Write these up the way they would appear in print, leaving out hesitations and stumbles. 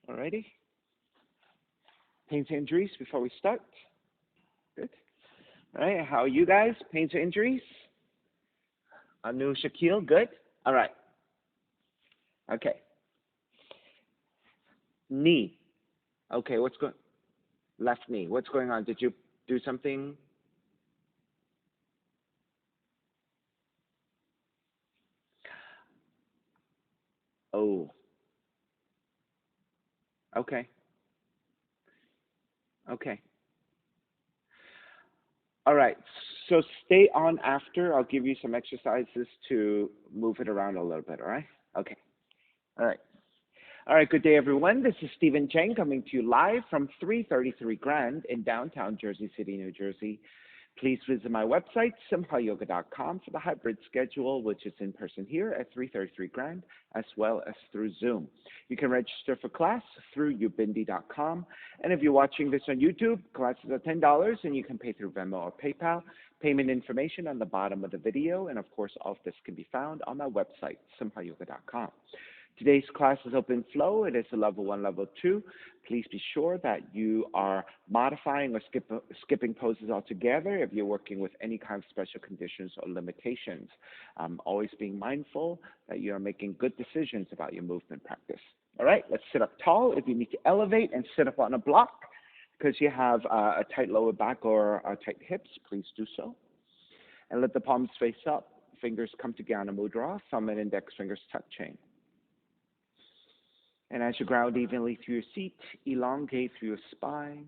Alrighty. Pains and injuries before we start? Good. All right. How are you guys? Pains or injuries? Anu Shaquille, good? All right. Okay. Knee. Okay, what's going left knee. What's going on? Did you do something? Oh, okay. Okay. All right. So stay on after. I'll give you some exercises to move it around a little bit, all right? Okay. All right. All right, good day, everyone. This is Stephen Chang coming to you live from 333 Grand in downtown Jersey City, New Jersey. Please visit my website, simhayoga.com, for the hybrid schedule, which is in person here at 333 Grand, as well as through Zoom. You can register for class through ubindi.com. And if you're watching this on YouTube, classes are $10, and you can pay through Venmo or PayPal. Payment information on the bottom of the video, and of course, all of this can be found on my website, simhayoga.com. Today's class is open flow. It is a level 1, level 2. Please be sure that you are modifying or skipping poses altogether if you're working with any kind of special conditions or limitations. Always being mindful that you are making good decisions about your movement practice. All right, let's sit up tall. If you need to elevate and sit up on a block because you have a tight lower back or tight hips, please do so. And let the palms face up. Fingers come to Jnana Mudra. Thumb and index fingers touching. And as you ground evenly through your seat, elongate through your spine.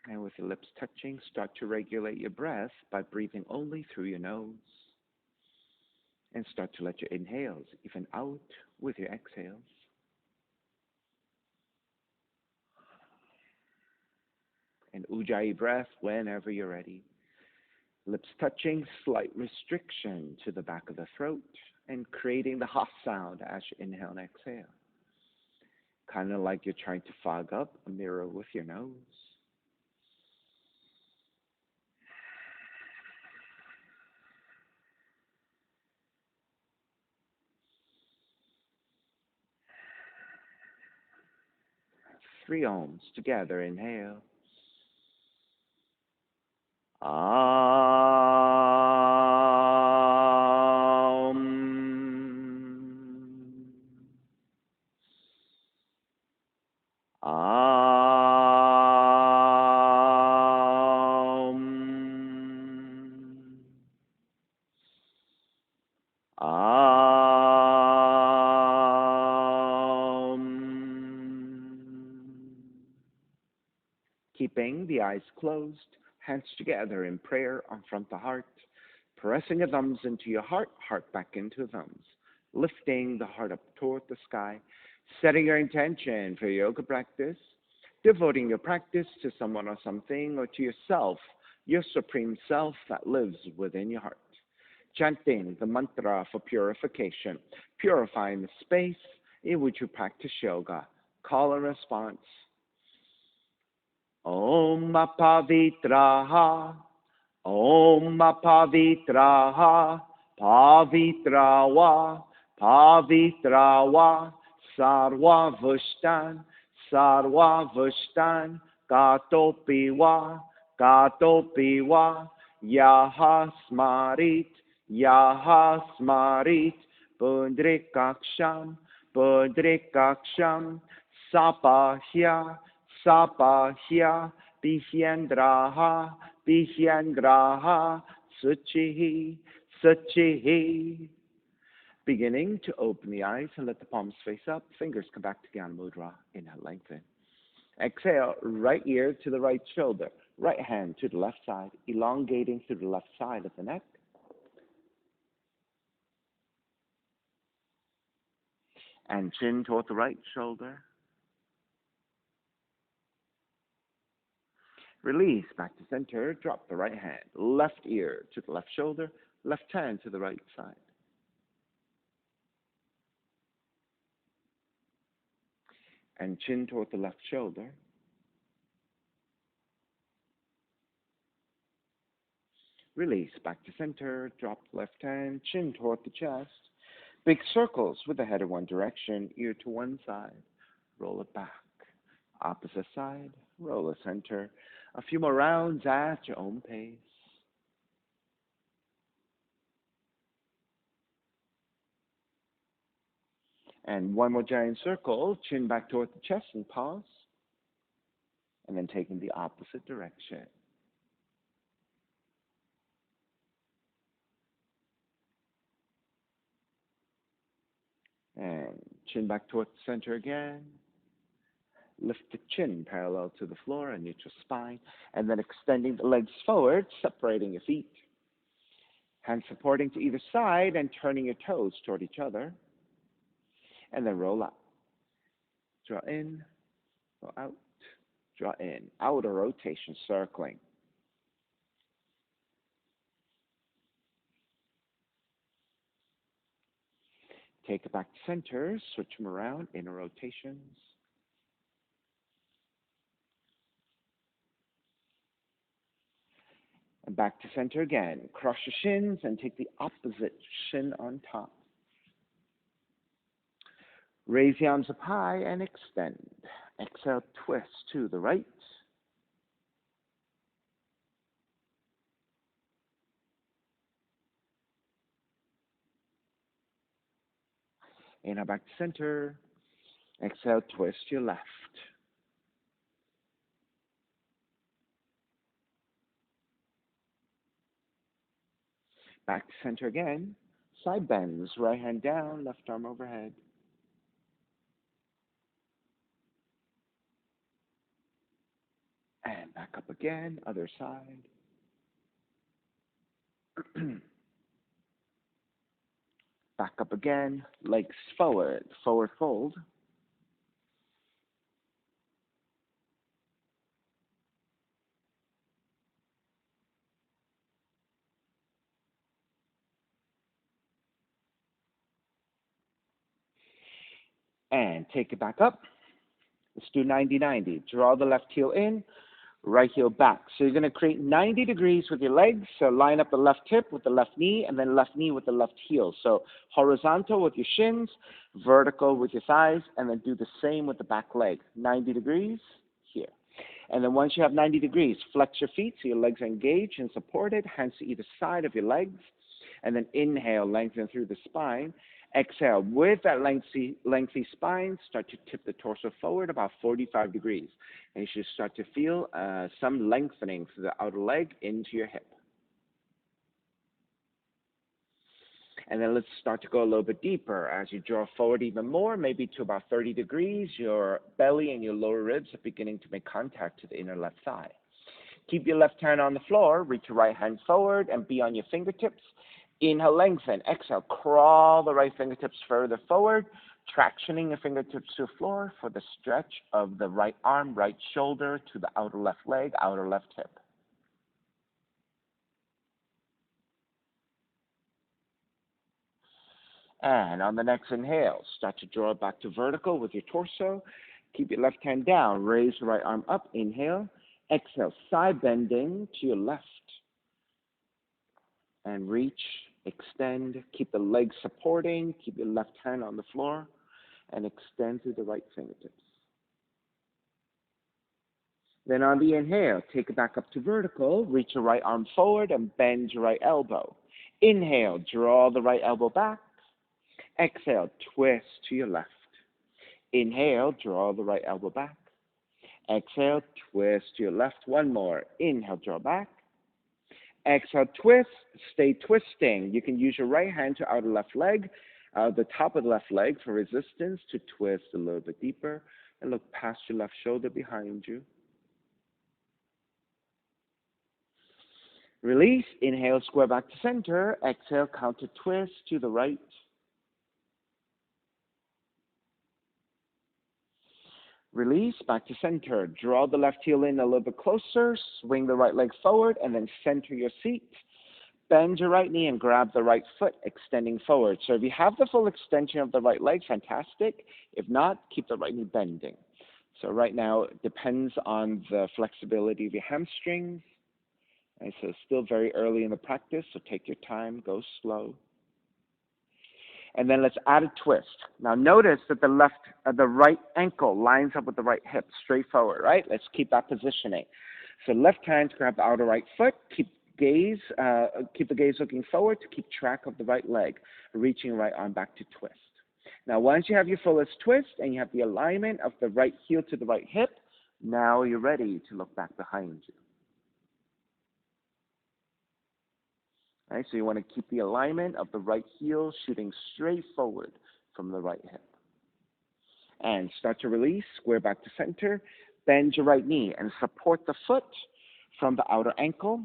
And with your lips touching, start to regulate your breath by breathing only through your nose. And start to let your inhales even out with your exhales. And Ujjayi breath whenever you're ready. Lips touching, slight restriction to the back of the throat, and creating the ha sound as you inhale and exhale. Kind of like you're trying to fog up a mirror with your nose. Three ohms together. Inhale. Keeping the eyes closed, hands together in prayer on front the heart, pressing your thumbs into your heart, heart back into your thumbs, lifting the heart up toward the sky, setting your intention for your yoga practice, devoting your practice to someone or something or to yourself, your supreme self that lives within your heart. Chanting the mantra for purification, purifying the space in which you practice yoga. Call and response. Om Pavitraha, Om Pavitraha, Pavitrawa, Pavitrawa, Sarva Vushtan, Katopiwa, Katopiwa, Yaha Smarit, Pundrikaksham, Sapahya, Sapahya, Bihyandraha, Suchihi. Beginning to open the eyes and let the palms face up. Fingers come back to Jnana Mudra. Inhale, lengthen. Exhale, right ear to the right shoulder. Right hand to the left side, elongating through the left side of the neck. And chin toward the right shoulder. Release back to center. Drop the right hand. Left ear to the left shoulder. Left hand to the right side. And chin toward the left shoulder. Release back to center. Drop the left hand. Chin toward the chest. Big circles with the head in one direction, ear to one side. Roll it back. Opposite side, roll the center. A few more rounds at your own pace. And one more giant circle, chin back toward the chest and pause. And then taking the opposite direction. And chin back toward the center again. Lift the chin parallel to the floor and neutral spine. And then extending the legs forward, separating your feet. Hands supporting to either side and turning your toes toward each other. And then roll up. Draw in, go out, draw in. Outer rotation, circling. Take it back to center, switch them around, inner rotations. And back to center again. Cross your shins and take the opposite shin on top. Raise the arms up high and extend. Exhale, twist to the right. Inhale back to center. Exhale, twist to your left. Back to center again. Side bends, right hand down, left arm overhead. And back up again, other side. Back up again, legs forward, forward fold. And take it back up. Let's do 90-90. Draw the left heel in, right heel back. So you're going to create 90 degrees with your legs. So line up the left hip with the left knee, and then left knee with the left heel. So horizontal with your shins, vertical with your thighs, and then do the same with the back leg. 90 degrees here. And then once you have 90 degrees, flex your feet so your legs are engaged and supported, hands to either side of your legs. And then inhale, lengthen through the spine. Exhale, with that lengthy spine, start to tip the torso forward about 45 degrees. And you should start to feel some lengthening through the outer leg into your hip. And then let's start to go a little bit deeper. As you draw forward even more, maybe to about 30 degrees, your belly and your lower ribs are beginning to make contact to the inner left thigh. Keep your left hand on the floor, reach your right hand forward and be on your fingertips. Inhale, lengthen. Exhale, crawl the right fingertips further forward, tractioning your fingertips to the floor for the stretch of the right arm, right shoulder to the outer left leg, outer left hip. And on the next inhale, start to draw back to vertical with your torso. Keep your left hand down. Raise the right arm up. Inhale. Exhale, side bending to your left. And reach, extend. Keep the legs supporting. Keep your left hand on the floor. And extend to the right fingertips. Then on the inhale, take it back up to vertical. Reach your right arm forward and bend your right elbow. Inhale, draw the right elbow back. Exhale, twist to your left. Inhale, draw the right elbow back. Exhale, twist to your left. One more. Inhale, draw back. Exhale, twist. Stay twisting. You can use your right hand to outer left leg, the top of the left leg for resistance to twist a little bit deeper. And look past your left shoulder behind you. Release. Inhale, square back to center. Exhale, counter twist to the right. Release, back to center. Draw the left heel in a little bit closer. Swing the right leg forward and then center your seat. Bend your right knee and grab the right foot, extending forward. So if you have the full extension of the right leg, fantastic. If not, keep the right knee bending. So right now, it depends on the flexibility of your hamstrings. And so it's still very early in the practice, so take your time, go slow. And then let's add a twist. Now notice that the right ankle lines up with the right hip, straight forward, right? Let's keep that positioning. So left hand grab the outer right foot, keep the gaze looking forward to keep track of the right leg, reaching right arm back to twist. Now once you have your fullest twist and you have the alignment of the right heel to the right hip, now you're ready to look back behind you. All right, so you want to keep the alignment of the right heel shooting straight forward from the right hip. And start to release, square back to center, bend your right knee and support the foot from the outer ankle.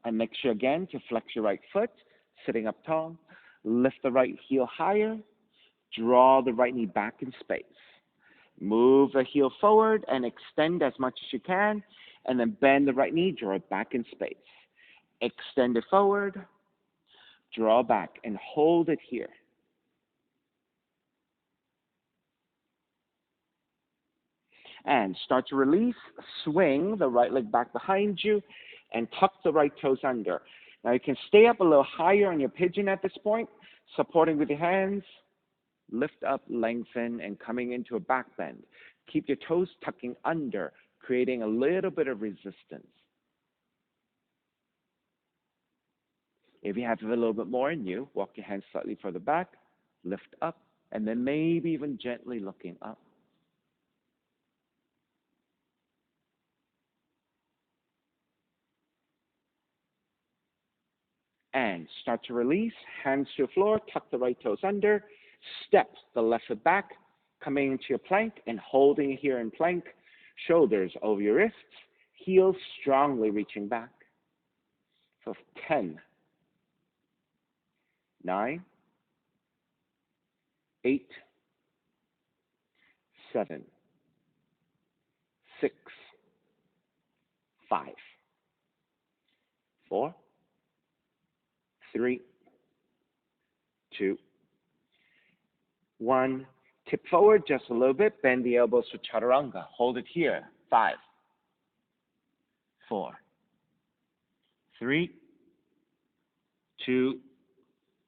And make sure again to flex your right foot, sitting up tall. Lift the right heel higher, draw the right knee back in space. Move the heel forward and extend as much as you can, and then bend the right knee, draw it back in space. Extend it forward, draw back, and hold it here. And start to release, swing the right leg back behind you, and tuck the right toes under. Now you can stay up a little higher on your pigeon at this point, supporting with your hands. Lift up, lengthen, and coming into a back bend. Keep your toes tucking under, creating a little bit of resistance. If you have a little bit more in you, walk your hands slightly further back, lift up, and then maybe even gently looking up. And start to release, hands to the floor, tuck the right toes under, step the left foot back, coming into your plank and holding it here in plank, shoulders over your wrists, heels strongly reaching back. So 10, 9, 8, 7, 6, 5, 4, 3, 2, 1. Tip forward just a little bit. Bend the elbows for chaturanga. Hold it here. 5, 4, 3, 2,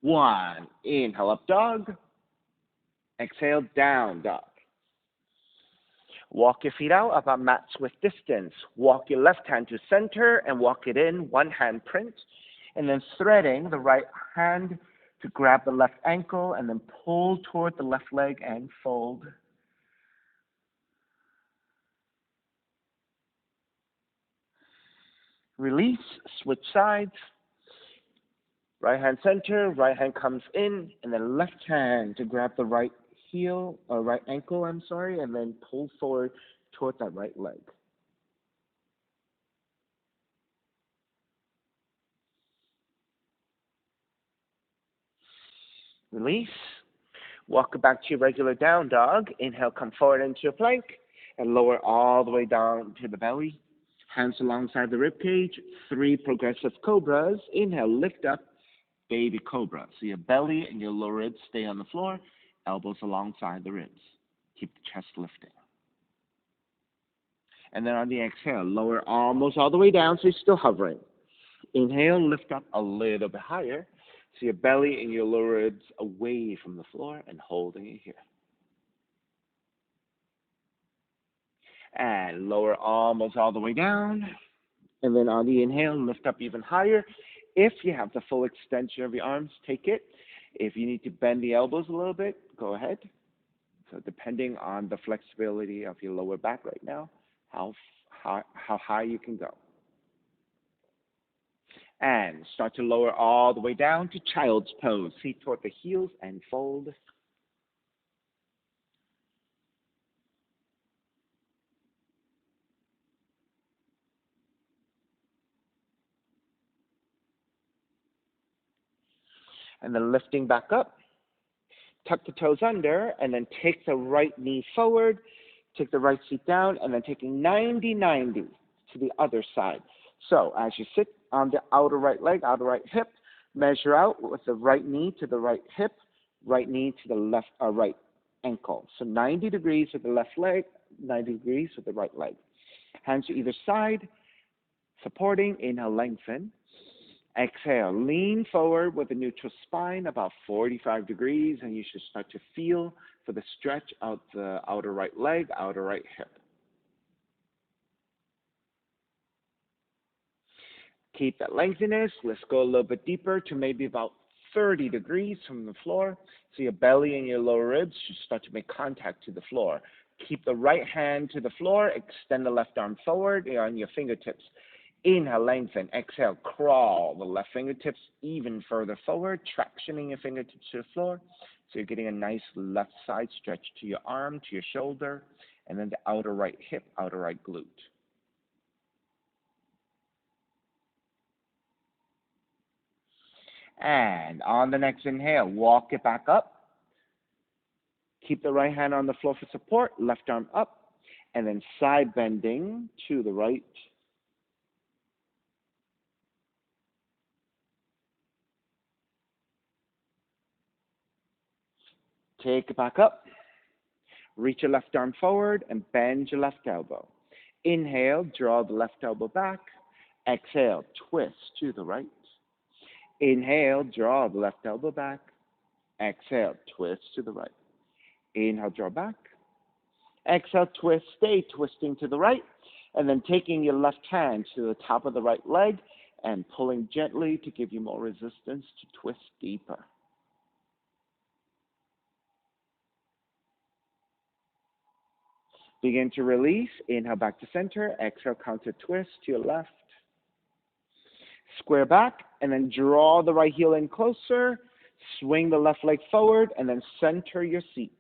1. Inhale, up dog. Exhale, down dog. Walk your feet out about mat's width distance. Walk your left hand to center and walk it in, one hand print. And then threading the right hand to grab the left ankle and then pull toward the left leg and fold. Release, switch sides. Right hand center, right hand comes in, and then left hand to grab the right right ankle, and then pull forward toward that right leg. Release. Walk back to your regular down dog. Inhale, come forward into your plank, and lower all the way down to the belly. Hands alongside the rib cage. 3 progressive cobras. Inhale, lift up, baby cobra. So your belly and your lower ribs stay on the floor, elbows alongside the ribs. Keep the chest lifting. And then on the exhale, lower almost all the way down, so you're still hovering. Inhale, lift up a little bit higher, so your belly and your lower ribs away from the floor and holding it here. And lower almost all the way down. And then on the inhale, lift up even higher. If you have the full extension of your arms, take it. If you need to bend the elbows a little bit, go ahead. So depending on the flexibility of your lower back right now, how high you can go. And start to lower all the way down to child's pose. Feet toward the heels and fold. And then lifting back up. Tuck the toes under, and then take the right knee forward, take the right seat down, and then taking 90-90 to the other side. So as you sit on the outer right leg, outer right hip, measure out with the right knee to the right hip, right knee to the left right ankle. So 90 degrees with the left leg, 90 degrees with the right leg. Hands to either side, supporting. Inhale, lengthen. Exhale, lean forward with a neutral spine about 45 degrees, and you should start to feel for the stretch out the outer right leg, outer right hip. Keep that lengthiness. Let's go a little bit deeper to maybe about 30 degrees from the floor. So your belly and your lower ribs should start to make contact to the floor. Keep the right hand to the floor. Extend the left arm forward on your fingertips. Inhale, lengthen. Exhale, crawl the left fingertips even further forward, tractioning your fingertips to the floor. So you're getting a nice left side stretch to your arm, to your shoulder, and then the outer right hip, outer right glute. And on the next inhale, walk it back up. Keep the right hand on the floor for support, left arm up, and then side bending to the right. Take it back up. Reach your left arm forward and bend your left elbow. Inhale, draw the left elbow back. Exhale, twist to the right. Inhale, draw the left elbow back. Exhale, twist to the right. Inhale, draw back. Exhale, twist, stay twisting to the right. And then taking your left hand to the top of the right leg and pulling gently to give you more resistance to twist deeper. Begin to release. Inhale back to center. Exhale, counter twist to your left. Square back, and then draw the right heel in closer. Swing the left leg forward, and then center your seat.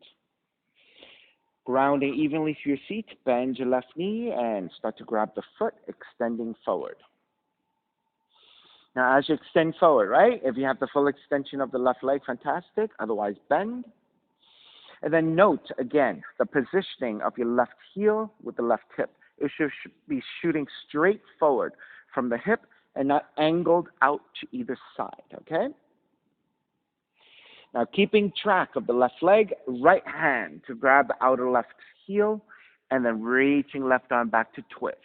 Grounding evenly through your seat, bend your left knee, and start to grab the foot, extending forward. Now, as you extend forward, right, if you have the full extension of the left leg, fantastic. Otherwise, bend. And then note, again, the positioning of your left heel with the left hip. It should be shooting straight forward from the hip and not angled out to either side, okay? Now, keeping track of the left leg, right hand to grab the outer left heel, and then reaching left arm back to twist.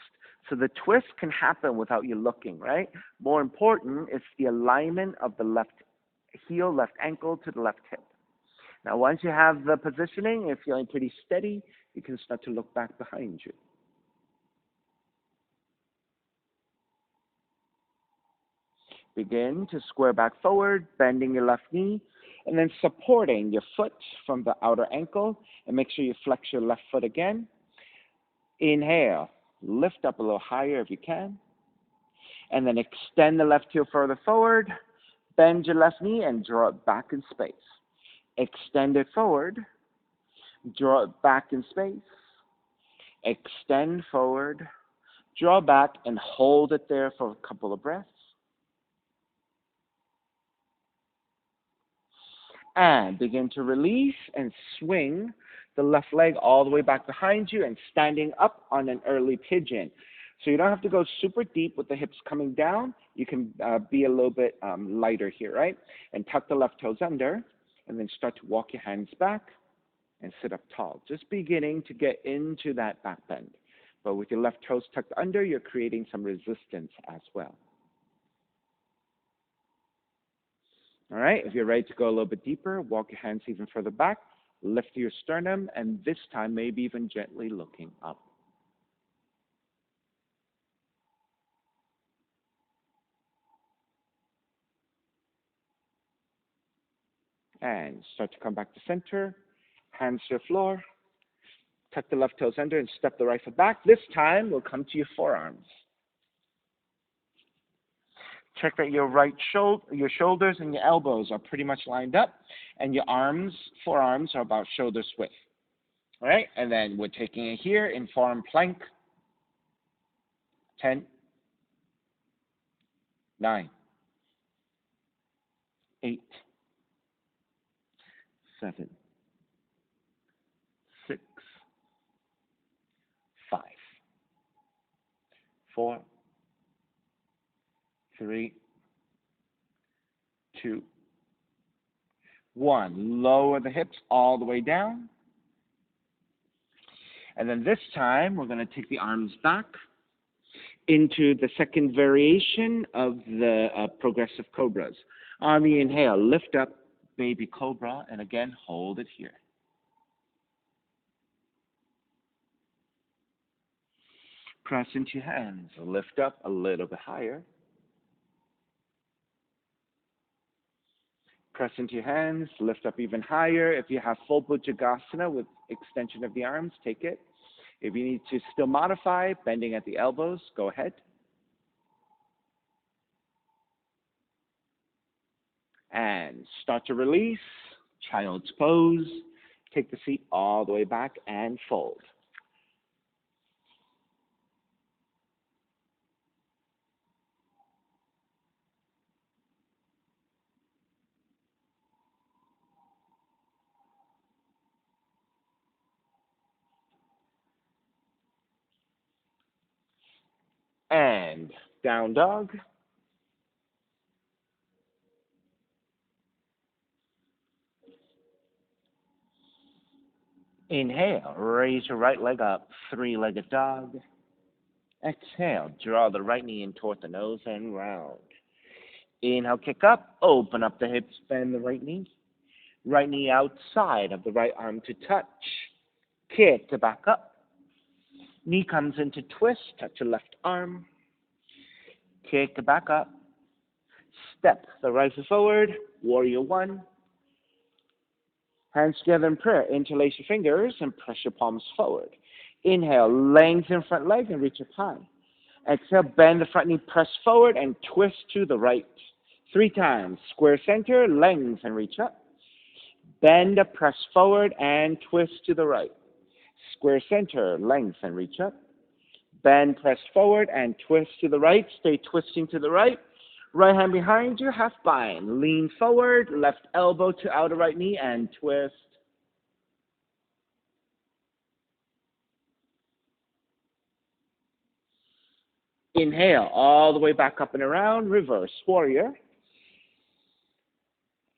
So the twist can happen without you looking, right? More important is the alignment of the left heel, left ankle to the left hip. Now, once you have the positioning, if you're feeling pretty steady, you can start to look back behind you. Begin to square back forward, bending your left knee, and then supporting your foot from the outer ankle, and make sure you flex your left foot again. Inhale, lift up a little higher if you can, and then extend the left heel further forward, bend your left knee, and draw it back in space. Extend it forward, draw it back in space, extend forward, draw back, and hold it there for a couple of breaths. And begin to release and swing the left leg all the way back behind you and standing up on an early pigeon. So you don't have to go super deep with the hips coming down. You can be a little bit lighter here, right? And tuck the left toes under, and then start to walk your hands back and sit up tall. Just beginning to get into that back bend. But with your left toes tucked under, you're creating some resistance as well. All right, if you're ready to go a little bit deeper, walk your hands even further back, lift your sternum, and this time maybe even gently looking up. And start to come back to center, hands to the floor, tuck the left toes under and step the right foot back. This time, we'll come to your forearms. Check that your your shoulders and your elbows are pretty much lined up, and your forearms are about shoulder width. All right, and then we're taking it here in forearm plank. 10, 9, 8, 7, 6, 5, 4, 3, 2, 1. Lower the hips all the way down. And then this time, we're going to take the arms back. into the second variation of the progressive Cobras. On the inhale, lift up, baby Cobra, and again, hold it here. Press into your hands, lift up a little bit higher. Press into your hands, lift up even higher. If you have full Bhujagasana with extension of the arms, take it. If you need to still modify, bending at the elbows, go ahead. And start to release, child's pose. Take the seat all the way back and fold. And down dog. Inhale, raise your right leg up, three-legged dog. Exhale, draw the right knee in toward the nose and round. Inhale, kick up, open up the hips, bend the right knee. Right knee outside of the right arm to touch. Kick to back up. Knee comes into twist, touch your left arm. Kick to back up. Step the right foot forward, warrior one. Hands together in prayer. Interlace your fingers and press your palms forward. Inhale, lengthen front leg and reach up high. Exhale, bend the front knee, press forward and twist to the right. 3 times. Square center, lengthen, reach up. Bend, press forward and twist to the right. Square center, lengthen, reach up. Bend, press forward and twist to the right. Stay twisting to the right. Right hand behind you, half bind. Lean forward, left elbow to outer right knee and twist. Inhale, all the way back up and around, reverse warrior.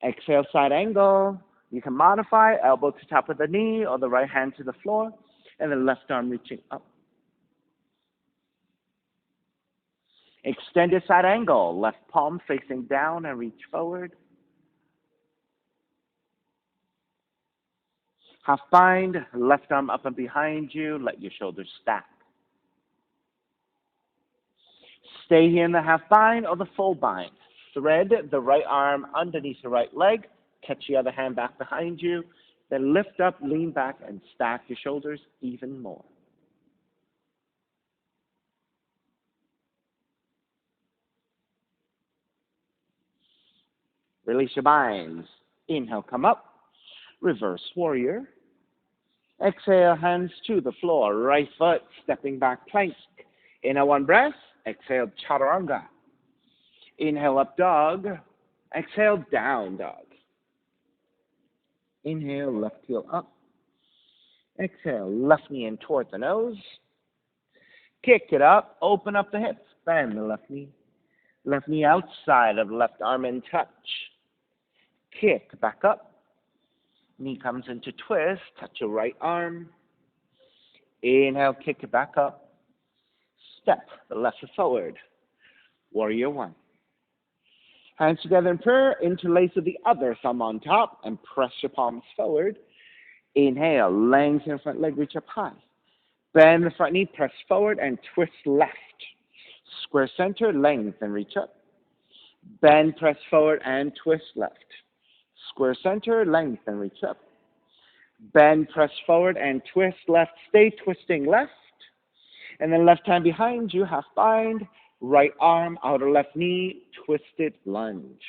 Exhale, side angle. You can modify, elbow to top of the knee or the right hand to the floor, and the left arm reaching up. Extended side angle, left palm facing down and reach forward. Half bind, left arm up and behind you, let your shoulders stack. Stay here in the half bind or the full bind. Thread the right arm underneath the right leg, catch the other hand back behind you, then lift up, lean back, and stack your shoulders even more. Release your binds. Inhale, come up. Reverse warrior. Exhale, hands to the floor. Right foot stepping back, plank. Inhale, one breath. Exhale, chaturanga. Inhale, up dog. Exhale, down dog. Inhale, left heel up. Exhale, left knee in toward the nose. Kick it up. Open up the hips. Bend the left knee. Left knee outside of left arm in touch. Kick back up. Knee comes into twist. Touch your right arm. Inhale, kick it back up. Step the left foot forward. Warrior one. Hands together in prayer. Interlace with the other thumb on top and press your palms forward. Inhale, lengthen front leg, reach up high. Bend the front knee, press forward and twist left. Square center, lengthen, reach up. Bend, press forward and twist left. Square center, lengthen, reach up. Bend, press forward and twist left. Stay twisting left. And then left hand behind you, half bind. Right arm, outer left knee, twisted lunge.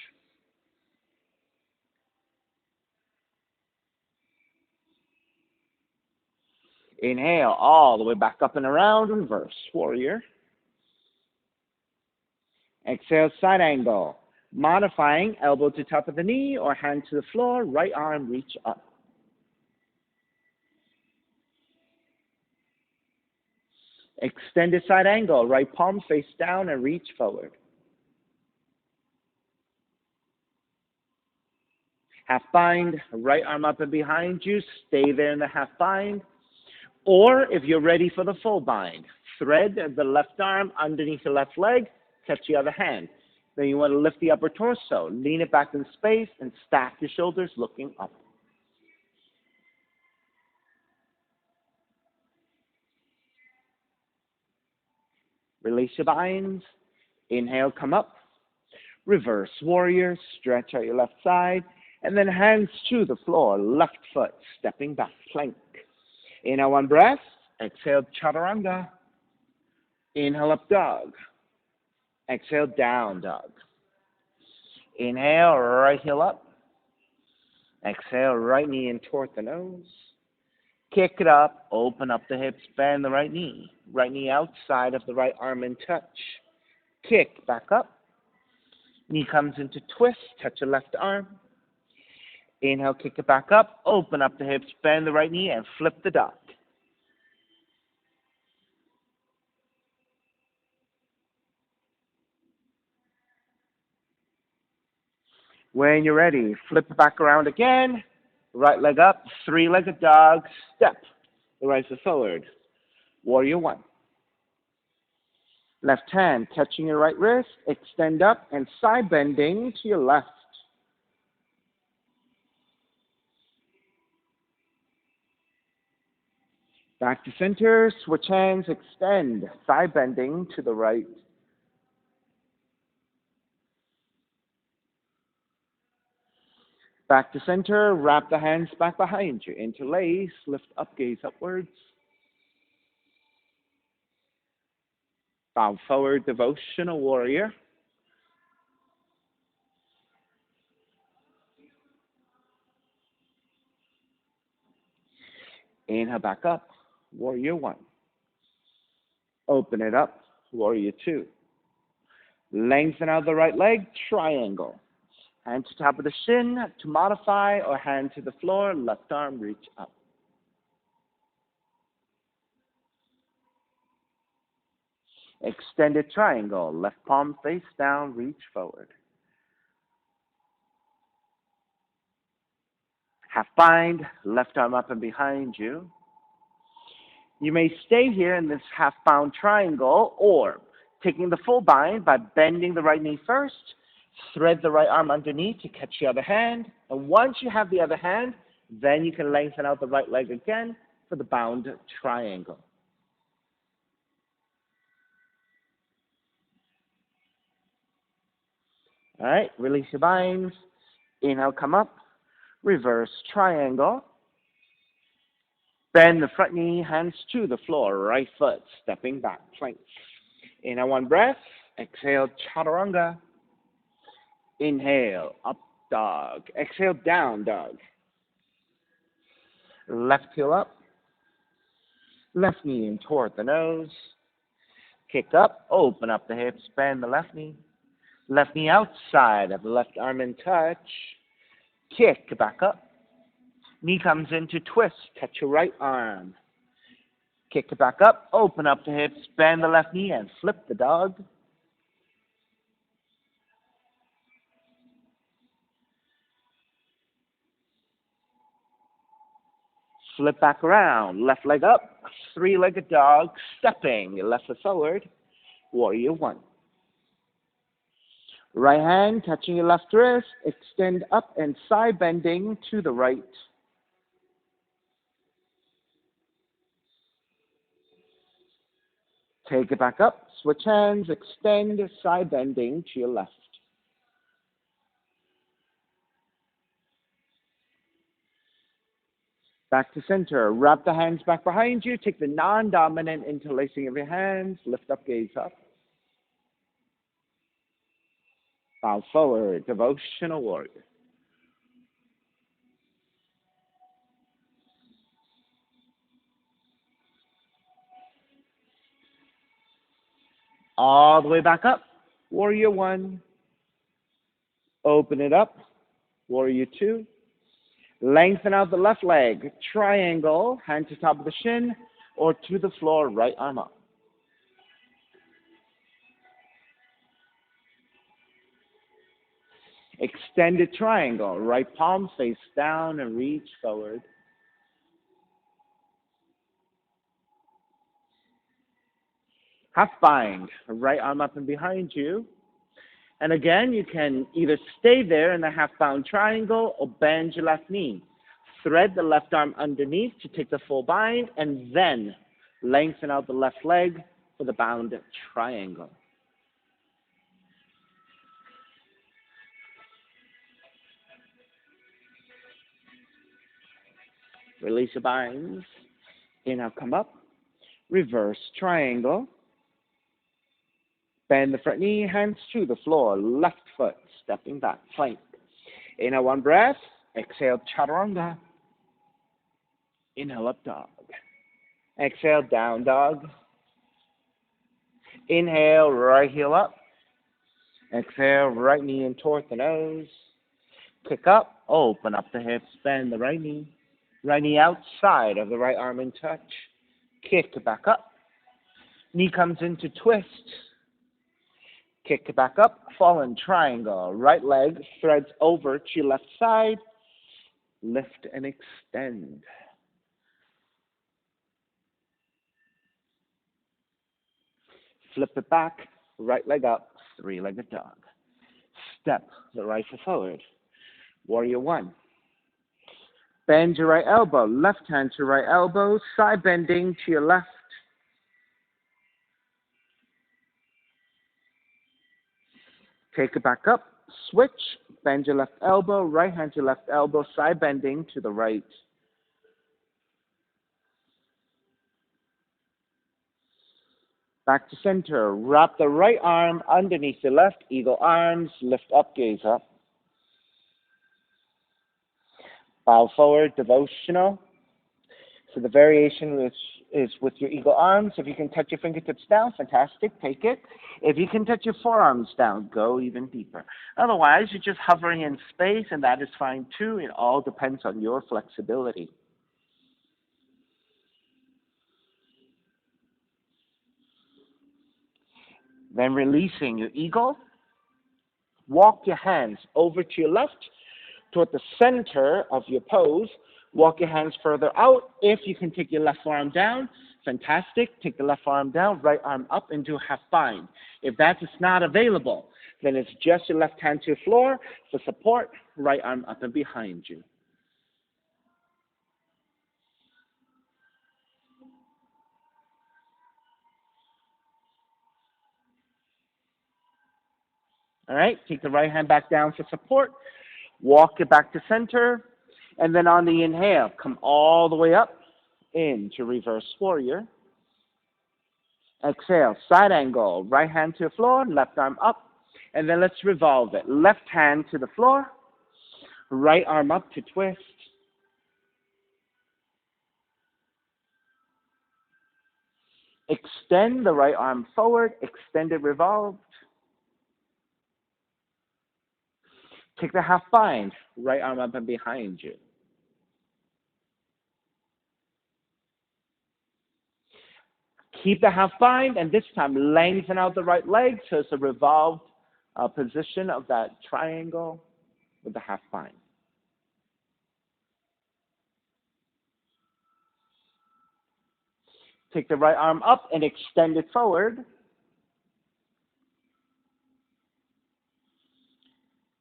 Inhale, all the way back up and around, reverse warrior. Exhale, side angle. Modifying, elbow to top of the knee or hand to the floor, right arm reach up. Extended side angle, right palm face down and reach forward. Half bind, right arm up and behind you, stay there in the half bind. Or if you're ready for the full bind, thread the left arm underneath the left leg, catch the other hand. Then you want to lift the upper torso, lean it back in space, and stack your shoulders looking up. Release your binds. Inhale, come up. Reverse warrior, stretch out your left side, and then hands to the floor, left foot, stepping back, plank. Inhale, one breath. Exhale, chaturanga. Inhale, up dog. Exhale, down dog. Inhale, right heel up. Exhale, right knee in toward the nose. Kick it up, open up the hips, bend the right knee. Right knee outside of the right arm in touch. Kick back up. Knee comes into twist, touch your left arm. Inhale, kick it back up, open up the hips, bend the right knee, and flip the dog. When you're ready, flip it back around again. Right leg up, three-legged dog, step. The right foot forward. Warrior one. Left hand catching your right wrist, extend up and side bending to your left. Back to center, switch hands, extend, side bending to the right. Back to center, wrap the hands back behind you, interlace, lift up, gaze upwards. Bow forward, devotional warrior. Inhale back up, warrior one. Open it up, warrior two. Lengthen out the right leg, triangle. Hand to top of the shin to modify, or hand to the floor, left arm reach up. Extended triangle, left palm face down, reach forward. Half bind, left arm up and behind you. You may stay here in this half bound triangle, or taking the full bind by bending the right knee first, thread the right arm underneath to catch the other hand, and once you have the other hand, then you can lengthen out the right leg again for the bound triangle. All right, release your binds. Inhale, come up. Reverse triangle. Bend the front knee, hands to the floor, right foot, stepping back, plank. Inhale, one breath. Exhale, chaturanga. Inhale, up dog. Exhale, down dog. Left heel up. Left knee in toward the nose. Kick up, open up the hips, bend the left knee. Left knee outside of the left arm in touch. Kick back up. Knee comes into twist. Touch your right arm. Kick it back up. Open up the hips. Bend the left knee and flip the dog. Flip back around. Left leg up. Three-legged dog. Stepping. Left foot forward. Warrior one. Right hand touching your left wrist. Extend up and side bending to the right. Take it back up. Switch hands. Extend, side bending to your left. Back to center. Wrap the hands back behind you. Take the non-dominant interlacing of your hands. Lift up, gaze up. Bow forward, devotional warrior. All the way back up. Warrior one. Open it up. Warrior two. Lengthen out the left leg. Triangle. Hand to top of the shin or to the floor. Right arm up. Extended triangle. Right palm face down and reach forward. Half bind, right arm up and behind you. And again, you can either stay there in the half bound triangle or bend your left knee. Thread the left arm underneath to take the full bind, and then lengthen out the left leg for the bound triangle. Release your binds. Inhale, come up. Reverse triangle. Bend the front knee, hands to the floor. Left foot stepping back, plank. Inhale, one breath. Exhale, chaturanga. Inhale, up dog. Exhale, down dog. Inhale, right heel up. Exhale, right knee in toward the nose. Kick up, open up the hips, bend the right knee. Right knee outside of the right arm in touch. Kick back up. Knee comes into twist. Kick back up, fallen triangle. Right leg threads over to your left side. Lift and extend. Flip it back, right leg up, three-legged dog. Step the right foot forward. Warrior one. Bend your right elbow, left hand to right elbow, side bending to your left. Take it back up, switch, bend your left elbow, right hand to left elbow, side bending to the right. Back to center, wrap the right arm underneath the left, eagle arms, lift up, gaze up. Bow forward, devotional. So the variation is with your eagle arms. If you can touch your fingertips down, fantastic, take it. If you can touch your forearms down, go even deeper. Otherwise, you're just hovering in space, and that is fine too. It all depends on your flexibility. Then releasing your eagle, walk your hands over to your left, toward the center of your pose. Walk your hands further out. If you can take your left arm down, fantastic. Take the left arm down, right arm up into half bind. If that is not available, then it's just your left hand to the floor for support, right arm up and behind you. All right, take the right hand back down for support. Walk it back to center. And then on the inhale, come all the way up into reverse warrior. Exhale, side angle, right hand to the floor, left arm up. And then let's revolve it. Left hand to the floor, right arm up to twist. Extend the right arm forward, extend it revolved. Take the half bind, right arm up and behind you. Keep the half bind, and this time lengthen out the right leg so it's a revolved position of that triangle with the half bind. Take the right arm up and extend it forward.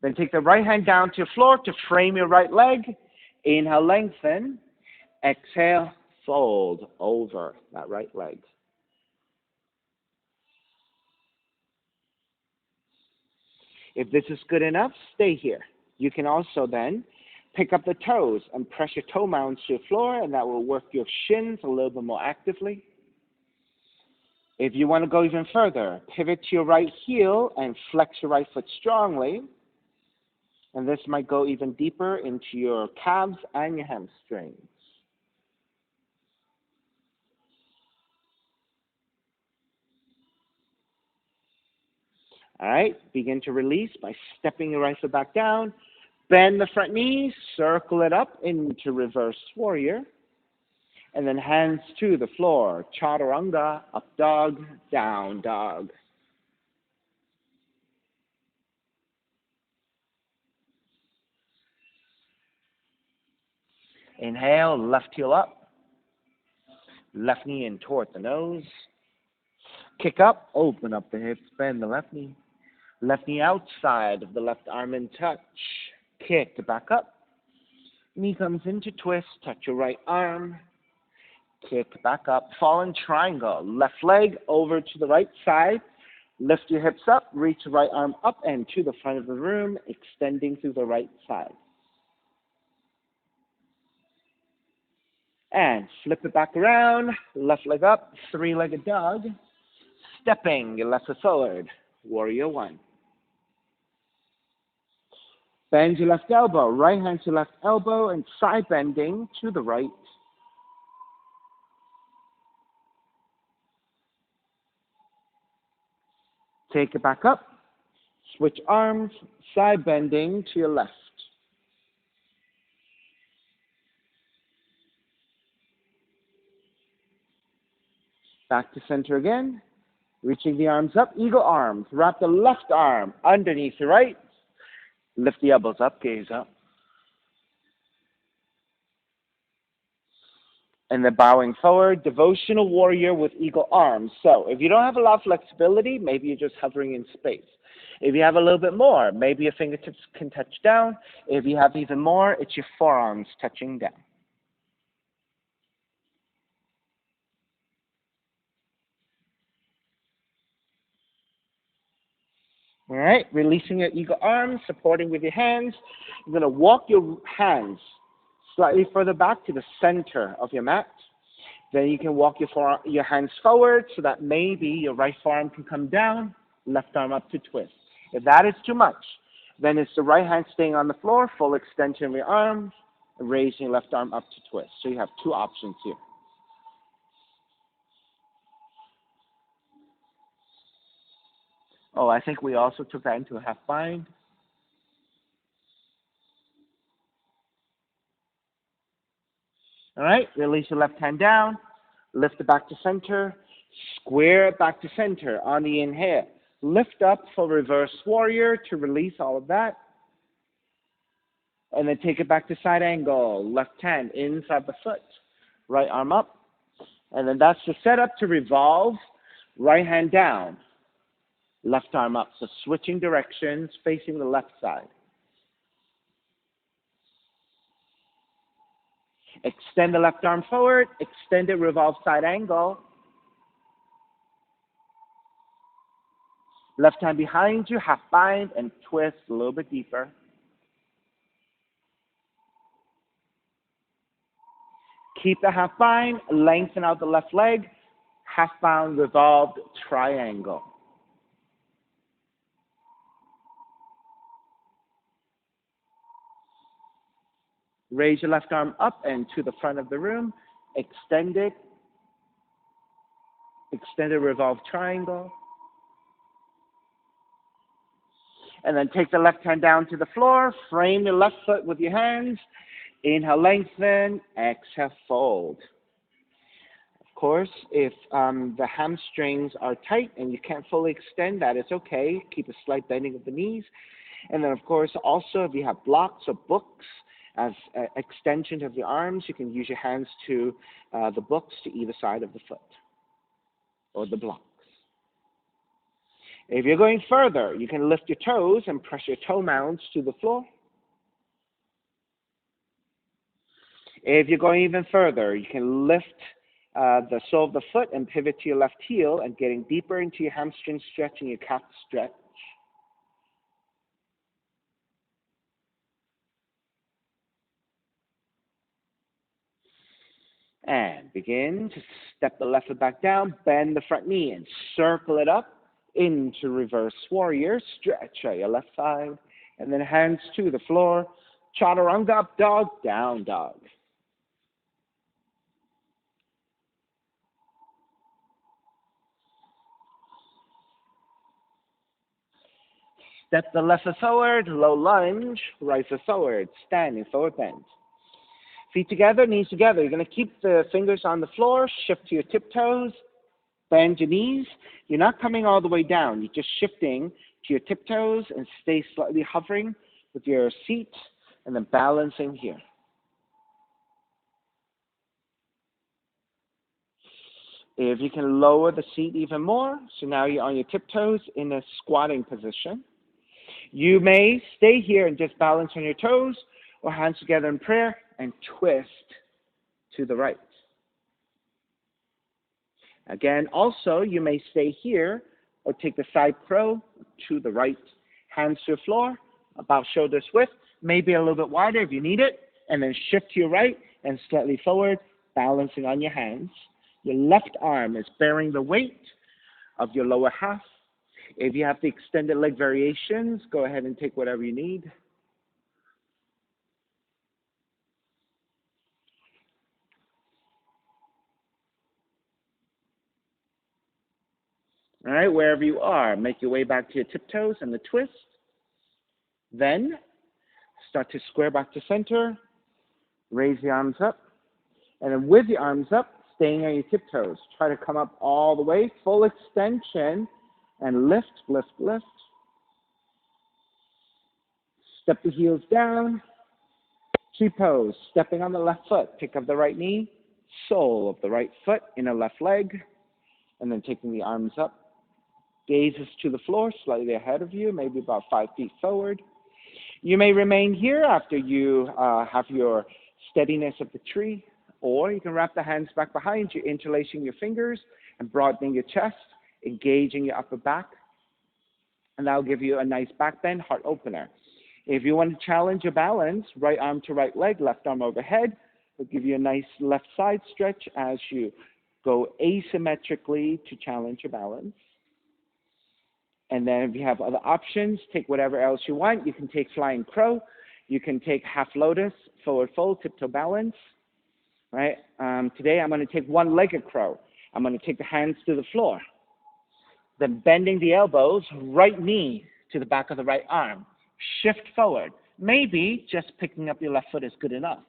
Then take the right hand down to the floor to frame your right leg. Inhale, lengthen. Exhale, fold over that right leg. If this is good enough, stay here. You can also then pick up the toes and press your toe mounds to the floor, and that will work your shins a little bit more actively. If you want to go even further, pivot to your right heel and flex your right foot strongly. And this might go even deeper into your calves and your hamstrings. All right, begin to release by stepping your right foot back down. Bend the front knee, circle it up into reverse warrior. And then hands to the floor. Chaturanga, up dog, down dog. Inhale, left heel up. Left knee in toward the nose. Kick up, open up the hips, bend the left knee. Left knee outside of the left arm in touch. Kick back up. Knee comes into twist, touch your right arm. Kick back up, fallen triangle. Left leg over to the right side. Lift your hips up, reach the right arm up and to the front of the room, extending through the right side. And flip it back around, left leg up, three-legged dog. Stepping your left foot forward, warrior one. Bend your left elbow, right hand to left elbow, and side bending to the right. Take it back up. Switch arms, side bending to your left. Back to center again. Reaching the arms up, eagle arms. Wrap the left arm underneath the right. Lift the elbows up, gaze up. And then bowing forward, devotional warrior with eagle arms. So if you don't have a lot of flexibility, maybe you're just hovering in space. If you have a little bit more, maybe your fingertips can touch down. If you have even more, it's your forearms touching down. All right, releasing your eagle arms, supporting with your hands. You're going to walk your hands slightly further back to the center of your mat. Then you can walk your hands forward so that maybe your right forearm can come down, left arm up to twist. If that is too much, then it's the right hand staying on the floor, full extension of your arms, and raising your left arm up to twist. So you have two options here. Oh, I think we also took that into a half bind. All right, release your left hand down, lift it back to center, square it back to center on the inhale. Lift up for reverse warrior to release all of that. And then take it back to side angle, left hand inside the foot, right arm up. And then that's the setup to revolve, right hand down, left arm up. So switching directions, facing the left side. Extend the left arm forward, extend it, revolve side angle. Left hand behind you, half bind, and twist a little bit deeper. Keep the half bind, lengthen out the left leg, half bound, revolved triangle. Raise your left arm up and to the front of the room. Extend it. Extend it, revolve triangle. And then take the left hand down to the floor. Frame your left foot with your hands. Inhale, lengthen. Exhale, fold. Of course, if the hamstrings are tight and you can't fully extend, that is okay. Keep a slight bending of the knees. And then, of course, also if you have blocks or books as extensions of your arms, you can use your hands to the books to either side of the foot or the blocks. If you're going further, you can lift your toes and press your toe mounds to the floor. If you're going even further, you can lift the sole of the foot and pivot to your left heel and getting deeper into your hamstring stretch and your calf stretch. And begin to step the left foot back down, bend the front knee and circle it up into reverse warrior. Stretch out your left side and then hands to the floor. Chaturanga, up dog, down dog. Step the left foot forward, low lunge, right foot forward, standing forward bend. Feet together, knees together. You're going to keep the fingers on the floor, shift to your tiptoes, bend your knees. You're not coming all the way down. You're just shifting to your tiptoes and stay slightly hovering with your seat and then balancing here. If you can lower the seat even more, so now you're on your tiptoes in a squatting position. You may stay here and just balance on your toes or hands together in prayer and twist to the right. Again, also, you may stay here or take the side crow to the right. Hands to the floor, about shoulders width, maybe a little bit wider if you need it, and then shift to your right and slightly forward, balancing on your hands. Your left arm is bearing the weight of your lower half. If you have the extended leg variations, go ahead and take whatever you need. All right, wherever you are, make your way back to your tiptoes and the twist. Then start to square back to center. Raise the arms up. And then with the arms up, staying on your tiptoes. Try to come up all the way, full extension, and lift, lift, lift. Step the heels down. Tree pose, stepping on the left foot. Pick up the right knee, sole of the right foot, inner left leg, and then taking the arms up. Gazes to the floor, slightly ahead of you, maybe about 5 feet forward. You may remain here after you have your steadiness of the tree, or you can wrap the hands back behind you, interlacing your fingers and broadening your chest, engaging your upper back, and that'll give you a nice back bend, heart opener. If you want to challenge your balance, right arm to right leg, left arm overhead, will give you a nice left side stretch as you go asymmetrically to challenge your balance. And then if you have other options, take whatever else you want. You can take flying crow. You can take half lotus, forward fold, tiptoe balance. Right? Today I'm going to take one-legged crow. I'm going to take the hands to the floor. Then bending the elbows, right knee to the back of the right arm. Shift forward. Maybe just picking up your left foot is good enough.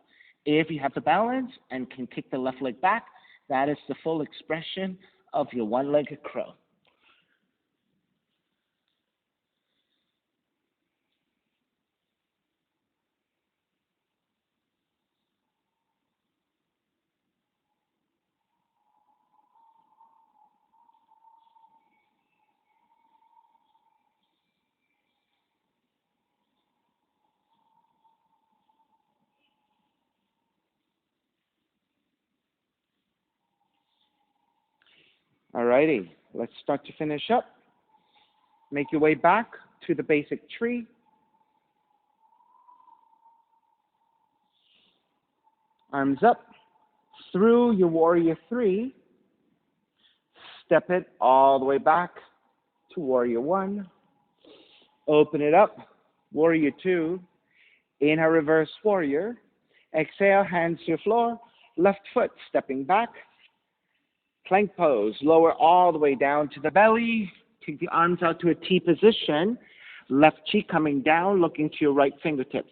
If you have the balance and can kick the left leg back, that is the full expression of your one-legged crow. Alrighty, let's start to finish up. Make your way back to the basic tree. Arms up. Through your warrior 3. Step it all the way back to warrior 1. Open it up. Warrior 2. Inhale, reverse warrior. Exhale, hands to the floor. Left foot stepping back. Plank pose. Lower all the way down to the belly. Take the arms out to a T position. Left cheek coming down, looking to your right fingertips.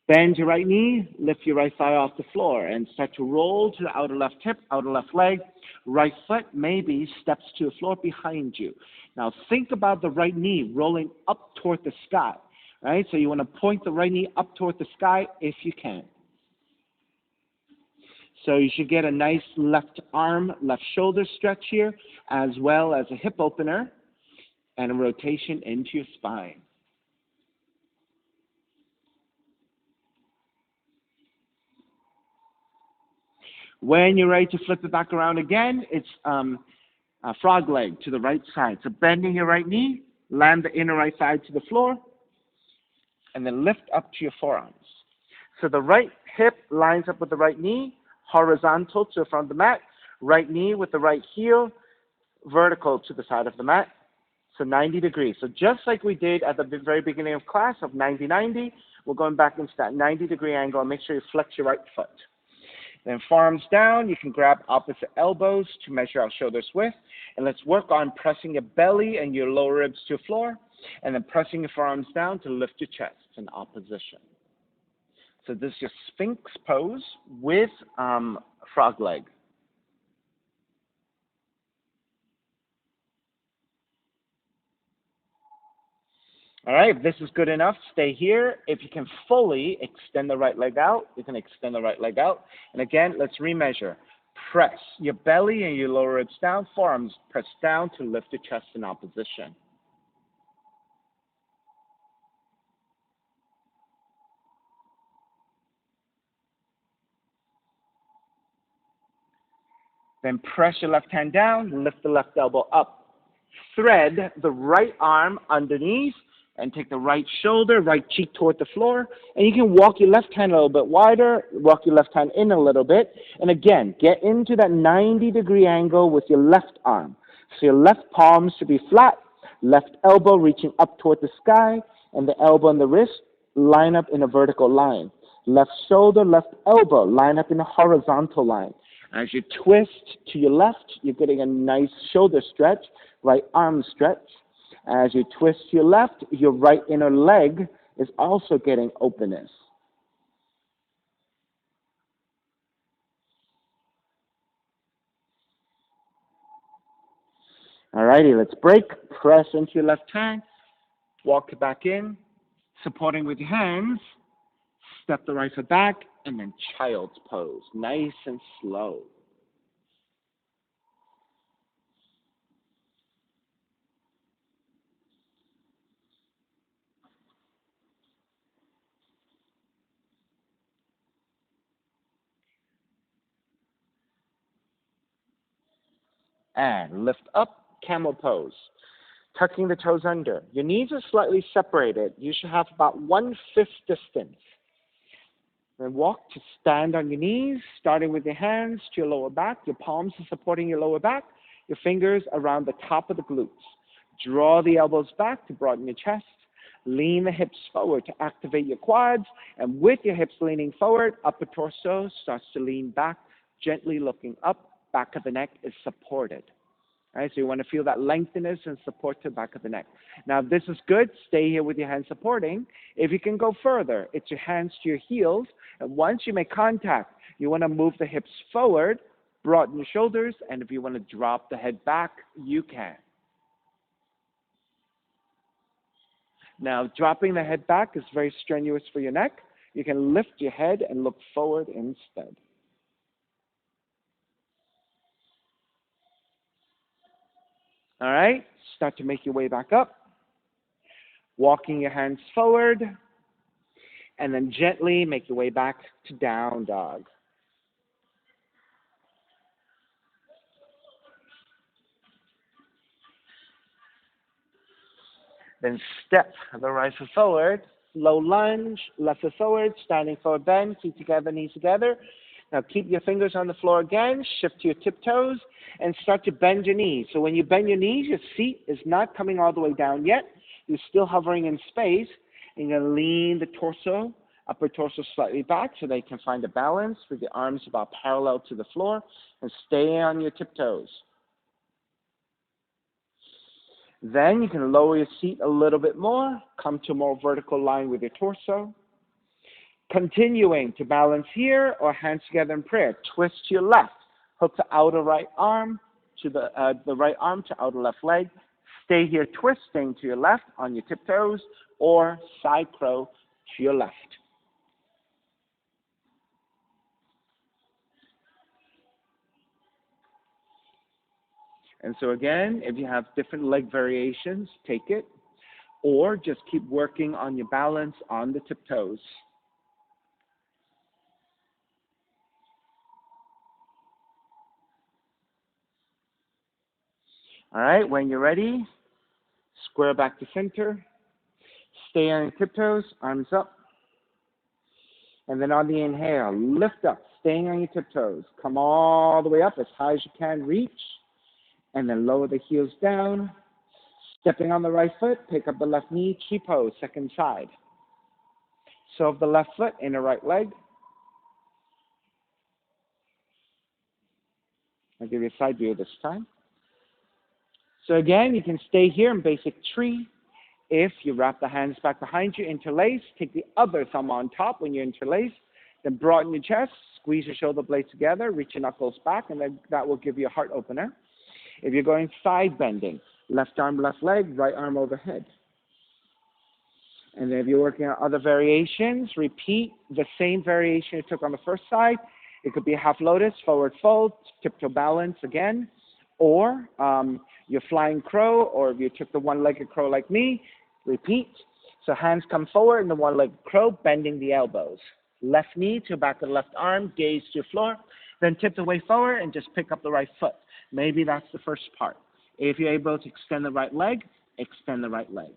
Bend your right knee, lift your right thigh off the floor, and start to roll to the outer left hip, outer left leg. Right foot maybe steps to the floor behind you. Now think about the right knee rolling up toward the sky. Right? So you want to point the right knee up toward the sky if you can. So you should get a nice left arm, left shoulder stretch here, as well as a hip opener and a rotation into your spine. When you're ready to flip it back around again, it's a frog leg to the right side. So bending your right knee, land the inner right side to the floor, and then lift up to your forearms. So the right hip lines up with the right knee, horizontal to the front of the mat, right knee with the right heel, vertical to the side of the mat, so 90 degrees. So just like we did at the very beginning of class of 90-90, we're going back into that 90-degree angle, and make sure you flex your right foot. Then forearms down, you can grab opposite elbows to measure out shoulders width, and let's work on pressing your belly and your lower ribs to the floor, and then pressing your forearms down to lift your chest in opposition. So this is your Sphinx pose with frog leg. All right, if this is good enough, stay here. If you can fully extend the right leg out, you can extend the right leg out. And again, let's remeasure. Press your belly and your lower ribs down, forearms press down to lift the chest in opposition. Then press your left hand down, lift the left elbow up. Thread the right arm underneath and take the right shoulder, right cheek toward the floor. And you can walk your left hand a little bit wider, walk your left hand in a little bit. And again, get into that 90-degree angle with your left arm. So your left palm should be flat, left elbow reaching up toward the sky, and the elbow and the wrist line up in a vertical line. Left shoulder, left elbow line up in a horizontal line. As you twist to your left, you're getting a nice shoulder stretch, right arm stretch. As you twist to your left, your right inner leg is also getting openness. All righty, let's break. Press into your left hand, walk it back in, supporting with your hands, step the right foot back, and then child's pose, nice and slow. And lift up, camel pose. Tucking the toes under. Your knees are slightly separated. You should have about 1/5 distance. Then walk to stand on your knees, starting with your hands to your lower back. Your palms are supporting your lower back. Your fingers around the top of the glutes. Draw the elbows back to broaden your chest. Lean the hips forward to activate your quads. And with your hips leaning forward, upper torso starts to lean back, gently looking up. Back of the neck is supported. All right, so you want to feel that lengthiness and support to the back of the neck. Now, if this is good, stay here with your hands supporting. If you can go further, it's your hands to your heels. And once you make contact, you want to move the hips forward, broaden your shoulders, and if you want to drop the head back, you can. Now, dropping the head back is very strenuous for your neck. You can lift your head and look forward instead. All right, start to make your way back up. Walking your hands forward, and then gently make your way back to down dog. Then step the right foot forward, low lunge, left foot forward, standing forward bend, feet together, knees together. Now keep your fingers on the floor again, shift to your tiptoes, and start to bend your knees. So when you bend your knees, your seat is not coming all the way down yet. You're still hovering in space. And you're going to lean the torso, upper torso slightly back so that you can find a balance with your arms about parallel to the floor, and stay on your tiptoes. Then you can lower your seat a little bit more, come to a more vertical line with your torso. Continuing to balance here or hands together in prayer. Twist to your left. Hook the outer right arm to the right arm to outer left leg. Stay here twisting to your left on your tiptoes or side crow to your left. And so again, if you have different leg variations, take it, or just keep working on your balance on the tiptoes. All right, when you're ready, square back to center. Stay on your tiptoes, arms up. And then on the inhale, lift up, staying on your tiptoes. Come all the way up as high as you can, reach. And then lower the heels down. Stepping on the right foot, pick up the left knee, tree pose, second side. So of the left foot, inner right leg. I'll give you a side view this time. So again, you can stay here in basic tree. If you wrap the hands back behind you, interlace, take the other thumb on top when you interlace, then broaden your chest, squeeze your shoulder blades together, reach your knuckles back, and then that will give you a heart opener. If you're going side bending, left arm, left leg, right arm overhead. And then if you're working on other variations, repeat the same variation you took on the first side, It could be a half lotus, forward fold, tiptoe balance again, or your flying crow, or if you took the one-legged crow like me, repeat. So hands come forward in the one-legged crow, bending the elbows. Left knee to back of the left arm, gaze to the floor, then tip the way forward and just pick up the right foot. Maybe that's the first part. If you're able to extend the right leg, extend the right leg.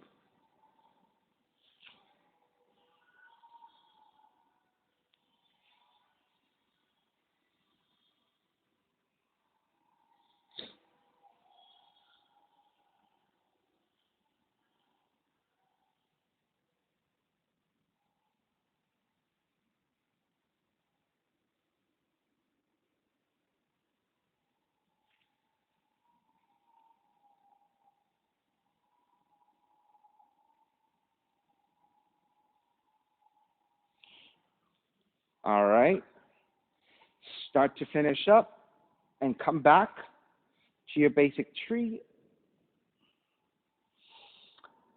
All right. Start to finish up and come back to your basic tree.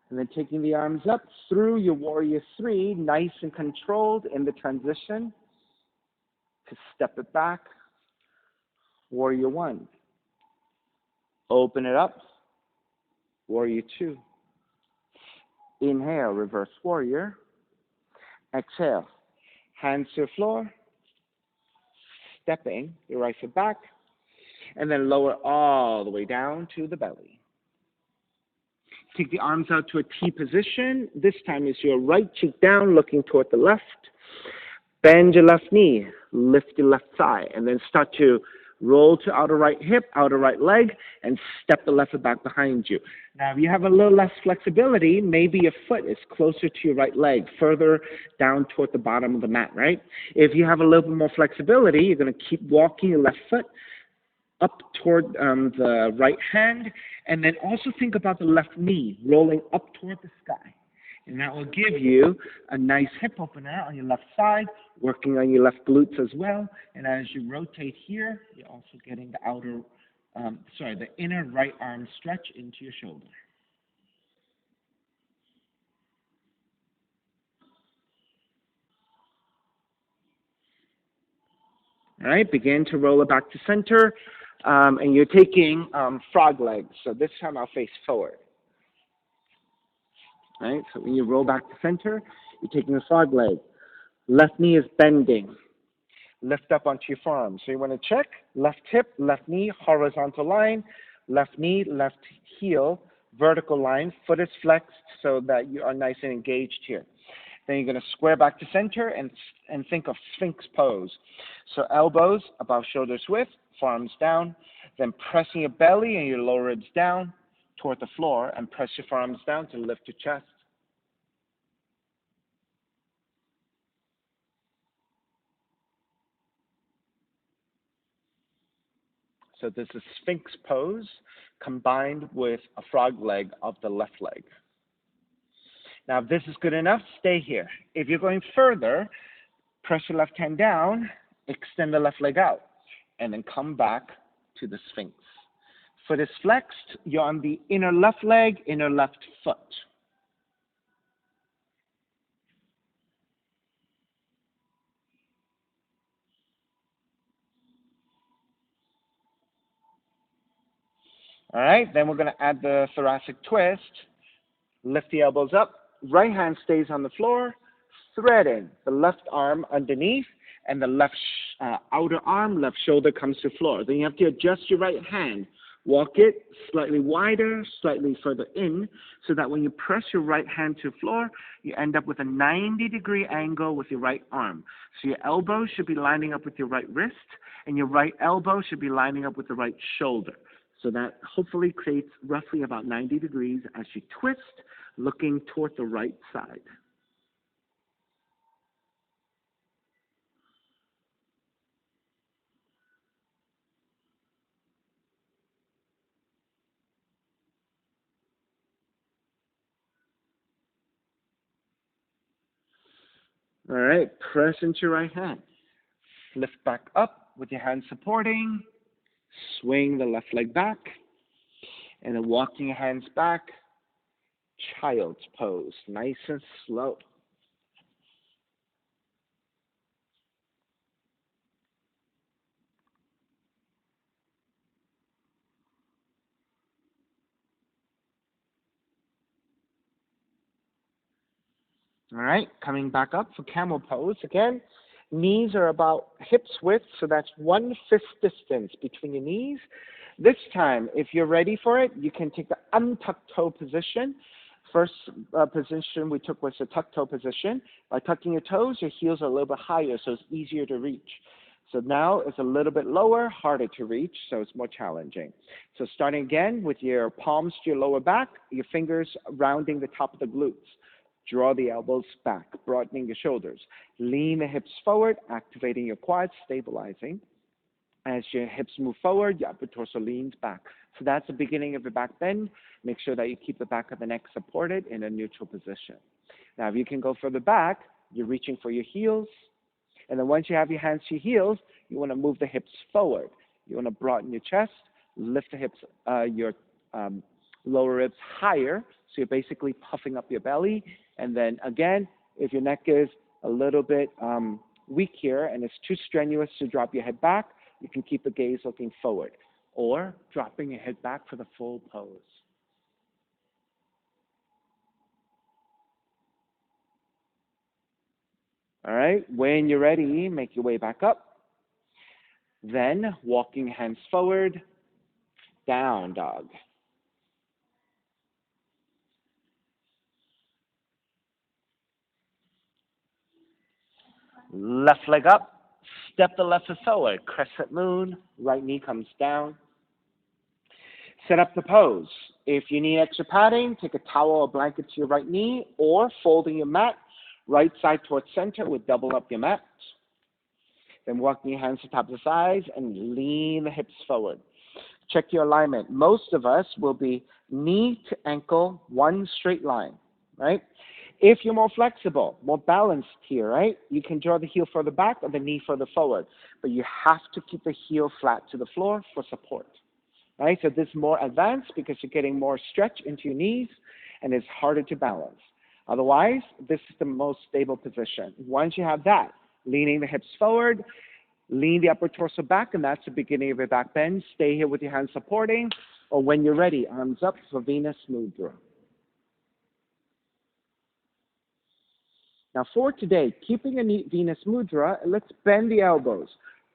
And then taking the arms up through your warrior three, nice and controlled in the transition. To step it back, warrior one. Open it up, warrior two. Inhale, reverse warrior. Exhale, hands to the floor, stepping your right foot back, and then lower all the way down to the belly. Take the arms out to a T position. This time is your right cheek down, looking toward the left. Bend your left knee, lift your left thigh, and then start to roll to outer right hip, outer right leg, and step the left foot back behind you. Now, if you have a little less flexibility, maybe your foot is closer to your right leg, further down toward the bottom of the mat, right? If you have a little bit more flexibility, you're going to keep walking your left foot up toward the right hand, and then also think about the left knee rolling up toward the sky. And that will give you a nice hip opener on your left side, working on your left glutes as well. And as you rotate here, you're also getting the inner right arm stretch into your shoulder. All right, begin to roll it back to center. And you're taking frog legs. So this time I'll face forward. Right, so when you roll back to center, you're taking the frog leg. Left knee is bending. Lift up onto your forearm. So you want to check left hip, left knee, horizontal line, left knee, left heel, vertical line. Foot is flexed so that you are nice and engaged here. Then you're going to square back to center and think of Sphinx Pose. So elbows above shoulders width, forearms down, then pressing your belly and your lower ribs down toward the floor and press your forearms down to lift your chest. So this is Sphinx Pose combined with a frog leg of the left leg. Now, if this is good enough, stay here. If you're going further, press your left hand down, extend the left leg out, and then come back to the Sphinx. Foot is flexed. You're on the inner left leg, inner left foot. All right, then we're going to add the thoracic twist. Lift the elbows up. Right hand stays on the floor, threading the left arm underneath, and the left outer arm, left shoulder comes to the floor. Then you have to adjust your right hand. Walk it slightly wider, slightly further in, so that when you press your right hand to the floor, you end up with a 90-degree angle with your right arm. So your elbow should be lining up with your right wrist, and your right elbow should be lining up with the right shoulder. So that hopefully creates roughly about 90 degrees as you twist, looking toward the right side. All right, press into your right hand. Lift back up with your hands supporting. Swing the left leg back. And then walking your hands back. Child's pose, nice and slow. All right, coming back up for Camel Pose again. Knees are about hips width, so that's 1/5 distance between your knees. This time, if you're ready for it, you can take the untucked toe position. First position we took was the tucked toe position. By tucking your toes, your heels are a little bit higher, so it's easier to reach. So now it's a little bit lower, harder to reach, so it's more challenging. So starting again with your palms to your lower back, your fingers rounding the top of the glutes. Draw the elbows back, broadening your shoulders. Lean the hips forward, activating your quads, stabilizing. As your hips move forward, your upper torso leans back. So that's the beginning of your back bend. Make sure that you keep the back of the neck supported in a neutral position. Now, if you can go further back, you're reaching for your heels. And then once you have your hands to your heels, you want to move the hips forward. You want to broaden your chest, lift the hips, your lower ribs higher. So you're basically puffing up your belly. And then again, if your neck is a little bit weak here and it's too strenuous to drop your head back, you can keep the gaze looking forward or dropping your head back for the full pose. All right, when you're ready, make your way back up. Then walking hands forward, down dog. Left leg up, step the left foot forward, crescent moon, right knee comes down. Set up the pose. If you need extra padding, take a towel or blanket to your right knee, or folding your mat, right side towards center would double up your mat. Then walking your hands to top of the thighs and lean the hips forward. Check your alignment. Most of us will be knee to ankle, one straight line, right? If you're more flexible, more balanced here, right, you can draw the heel further back or the knee further forward, but you have to keep the heel flat to the floor for support, right? So this is more advanced because you're getting more stretch into your knees and it's harder to balance. Otherwise, this is the most stable position. Once you have that, leaning the hips forward, lean the upper torso back, and that's the beginning of your back bend. Stay here with your hands supporting, or when you're ready, arms up for Venus Mudra. Now for today, keeping a neat Venus Mudra, let's bend the elbows.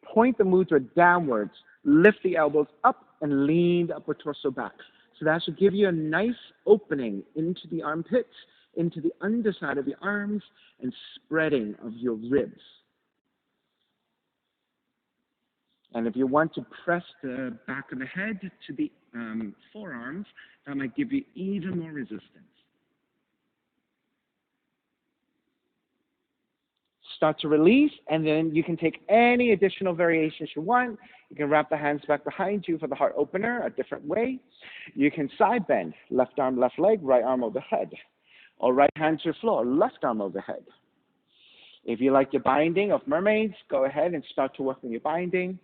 Point the mudra downwards, lift the elbows up, and lean the upper torso back. So that should give you a nice opening into the armpits, into the underside of your arms, and spreading of your ribs. And if you want to press the back of the head to the forearms, that might give you even more resistance. Start to release, and then you can take any additional variations you want. You can wrap the hands back behind you for the heart opener a different way. You can side bend, left arm, left leg, right arm overhead. Or right hand to your floor, left arm overhead. If you like your binding of mermaids, go ahead and start to work on your binding.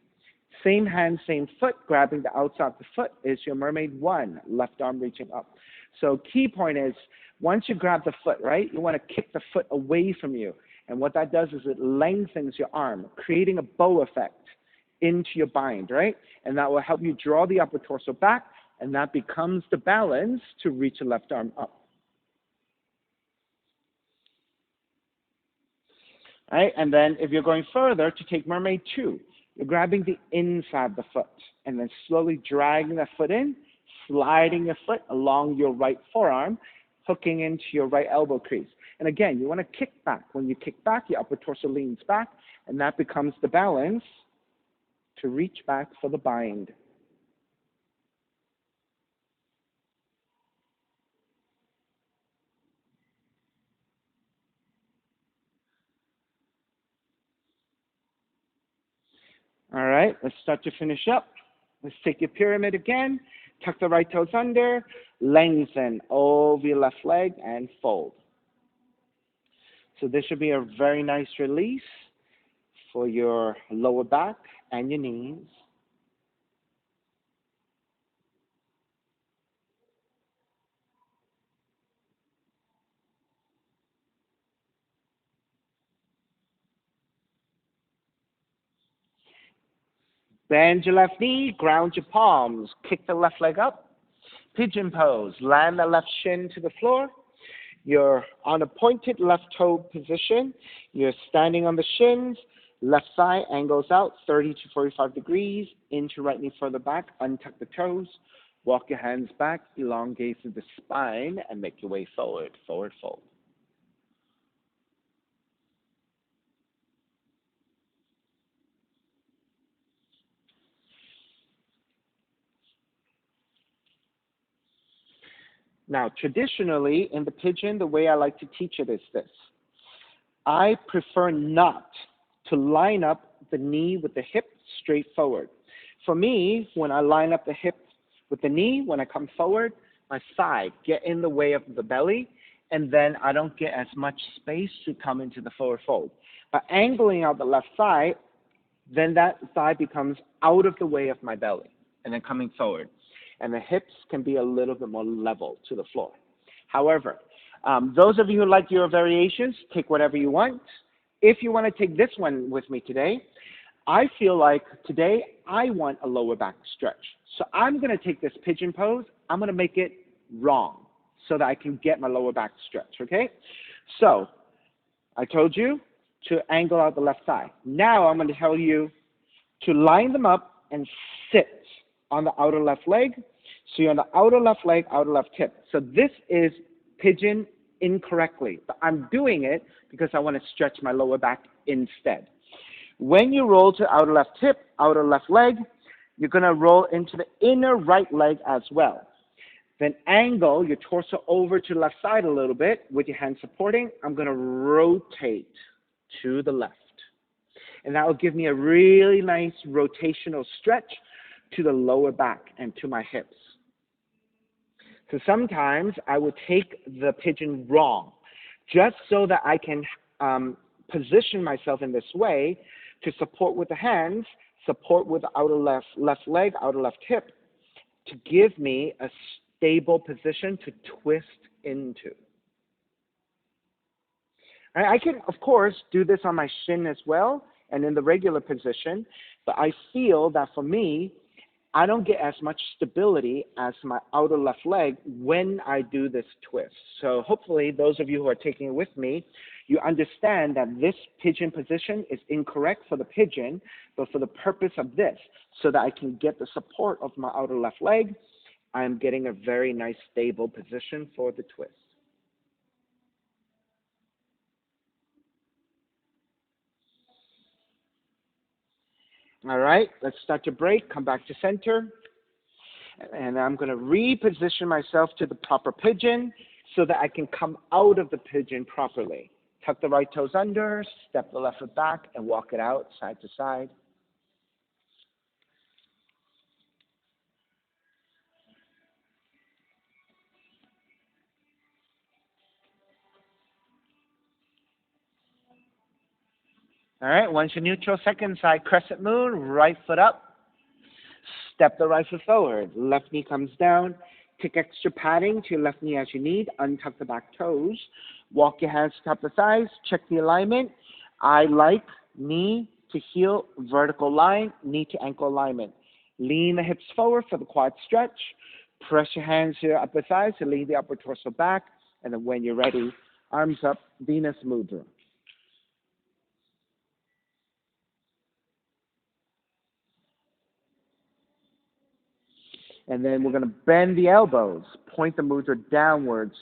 Same hand, same foot, grabbing the outside of the foot is your mermaid one, left arm reaching up. So key point is, once you grab the foot, right, you want to kick the foot away from you. And what that does is it lengthens your arm, creating a bow effect into your bind, right? And that will help you draw the upper torso back, and that becomes the balance to reach the left arm up. All right, and then if you're going further to take mermaid two, you're grabbing the inside of the foot and then slowly dragging that foot in, sliding your foot along your right forearm, hooking into your right elbow crease. And again, you want to kick back. When you kick back, your upper torso leans back, and that becomes the balance to reach back for the bind. All right, let's start to finish up. Let's take your pyramid again. Tuck the right toes under, lengthen over your left leg, and fold. So this should be a very nice release for your lower back and your knees. Bend your left knee, ground your palms, kick the left leg up. Pigeon Pose, land the left shin to the floor. You're on a pointed left toe position. You're standing on the shins. Left thigh angles out 30 to 45 degrees. Inch your right knee further back. Untuck the toes. Walk your hands back. Elongate through the spine and make your way forward. Forward fold. Now, traditionally, in the pigeon, the way I like to teach it is this. I prefer not to line up the knee with the hip straight forward. For me, when I line up the hip with the knee, when I come forward, my thigh get in the way of the belly, and then I don't get as much space to come into the forward fold. By angling out the left thigh, then that thigh becomes out of the way of my belly, and then coming forward. And the hips can be a little bit more level to the floor. However, those of you who like your variations, take whatever you want. If you want to take this one with me today, I feel like today I want a lower back stretch. So I'm going to take this pigeon pose. I'm going to make it wrong so that I can get my lower back stretch, okay? So I told you to angle out the left thigh. Now I'm going to tell you to line them up and sit on the outer left leg. So you're on the outer left leg, outer left hip. So this is pigeon incorrectly, but I'm doing it because I want to stretch my lower back instead. When you roll to outer left hip, outer left leg, you're going to roll into the inner right leg as well. Then angle your torso over to the left side a little bit with your hands supporting. I'm going to rotate to the left. And that will give me a really nice rotational stretch to the lower back and to my hips. So sometimes I will take the pigeon wrong, just so that I can position myself in this way to support with the hands, support with the outer left leg, outer left hip, to give me a stable position to twist into. I can, of course, do this on my shin as well and in the regular position, but I feel that for me, I don't get as much stability as my outer left leg when I do this twist. So hopefully those of you who are taking it with me, you understand that this pigeon position is incorrect for the pigeon, but for the purpose of this, so that I can get the support of my outer left leg, I'm getting a very nice stable position for the twist. All right, let's start to break, come back to center. And I'm going to reposition myself to the proper pigeon so that I can come out of the pigeon properly. Tuck the right toes under, step the left foot back, and walk it out side to side. All right, once you're neutral, second side crescent moon, right foot up. Step the right foot forward. Left knee comes down. Take extra padding to your left knee as you need. Untuck the back toes. Walk your hands to top the thighs. Check the alignment. I like knee to heel, vertical line, knee to ankle alignment. Lean the hips forward for the quad stretch. Press your hands to your upper thighs to lean the upper torso back. And then when you're ready, arms up, Venus Mudra. And then we're going to bend the elbows, point the mudra downwards,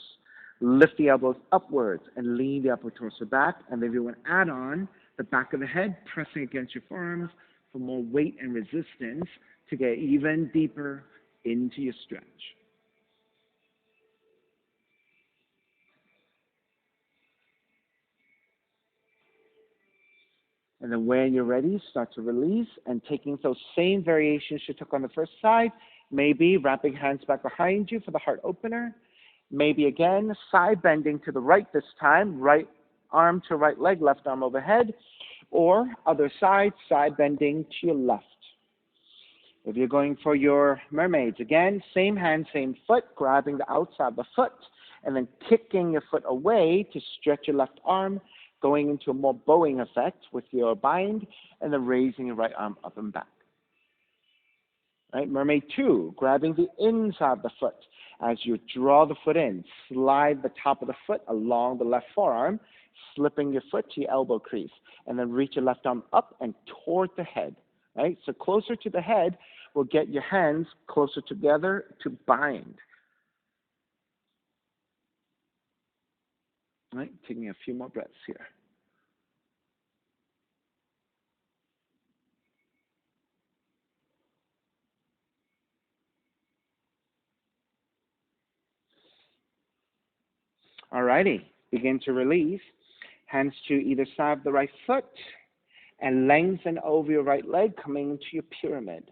lift the elbows upwards, and lean the upper torso back. And then you want to add on the back of the head, pressing against your forearms for more weight and resistance to get even deeper into your stretch. And then when you're ready, start to release, and taking those same variations you took on the first side, maybe wrapping hands back behind you for the heart opener. Maybe again, side bending to the right this time, right arm to right leg, left arm overhead, or other side, side bending to your left. If you're going for your mermaids, again, same hand, same foot, grabbing the outside of the foot, and then kicking your foot away to stretch your left arm, going into a more bowing effect with your bind, and then raising your right arm up and back. Right, mermaid 2, grabbing the inside of the foot As you draw the foot in, slide the top of the foot along the left forearm, slipping your foot to your elbow crease, and then reach your left arm up and toward the head, right? So closer to the head will get your hands closer together to bind. All right, taking a few more breaths here. All righty, begin to release. Hands to either side of the right foot and lengthen over your right leg, coming into your pyramid.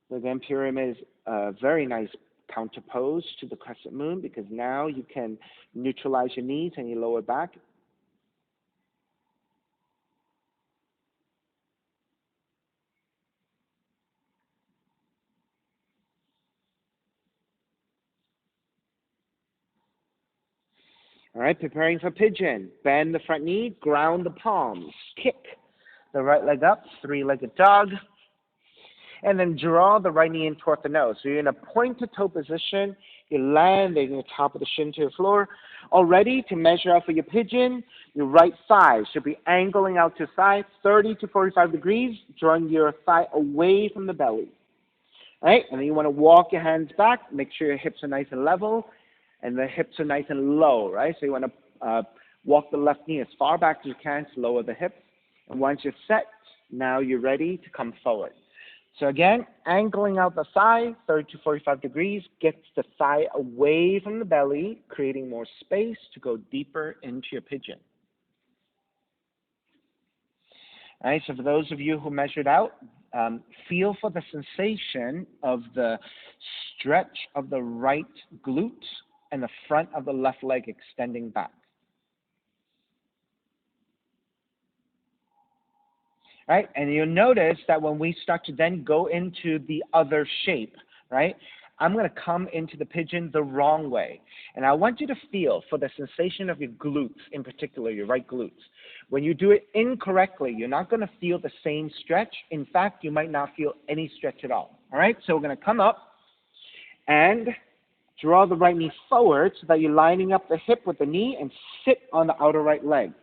So again, pyramid is a very nice counter pose to the crescent moon because now you can neutralize your knees and your lower back. All right, preparing for pigeon. Bend the front knee, ground the palms, kick the right leg up, three-legged dog, and then draw the right knee in toward the nose. So you're in a point-to-toe position. You're landing the top of the shin to the floor. All ready to measure out for your pigeon. Your right thigh should be angling out to side, 30 to 45 degrees, drawing your thigh away from the belly. All right, and then you want to walk your hands back. Make sure your hips are nice and level, and the hips are nice and low, right? So you want to walk the left knee as far back as you can to lower the hips. And once you're set, now you're ready to come forward. So again, angling out the thigh, 30 to 45 degrees, gets the thigh away from the belly, creating more space to go deeper into your pigeon. All right, so for those of you who measured out, feel for the sensation of the stretch of the right glute and the front of the left leg extending back. Right? And you'll notice that when we start to then go into the other shape, right, I'm going to come into the pigeon the wrong way. And I want you to feel for the sensation of your glutes, in particular, your right glutes. When you do it incorrectly, you're not going to feel the same stretch. In fact, you might not feel any stretch at all. All right? So we're going to come up and draw the right knee forward so that you're lining up the hip with the knee and sit on the outer right leg.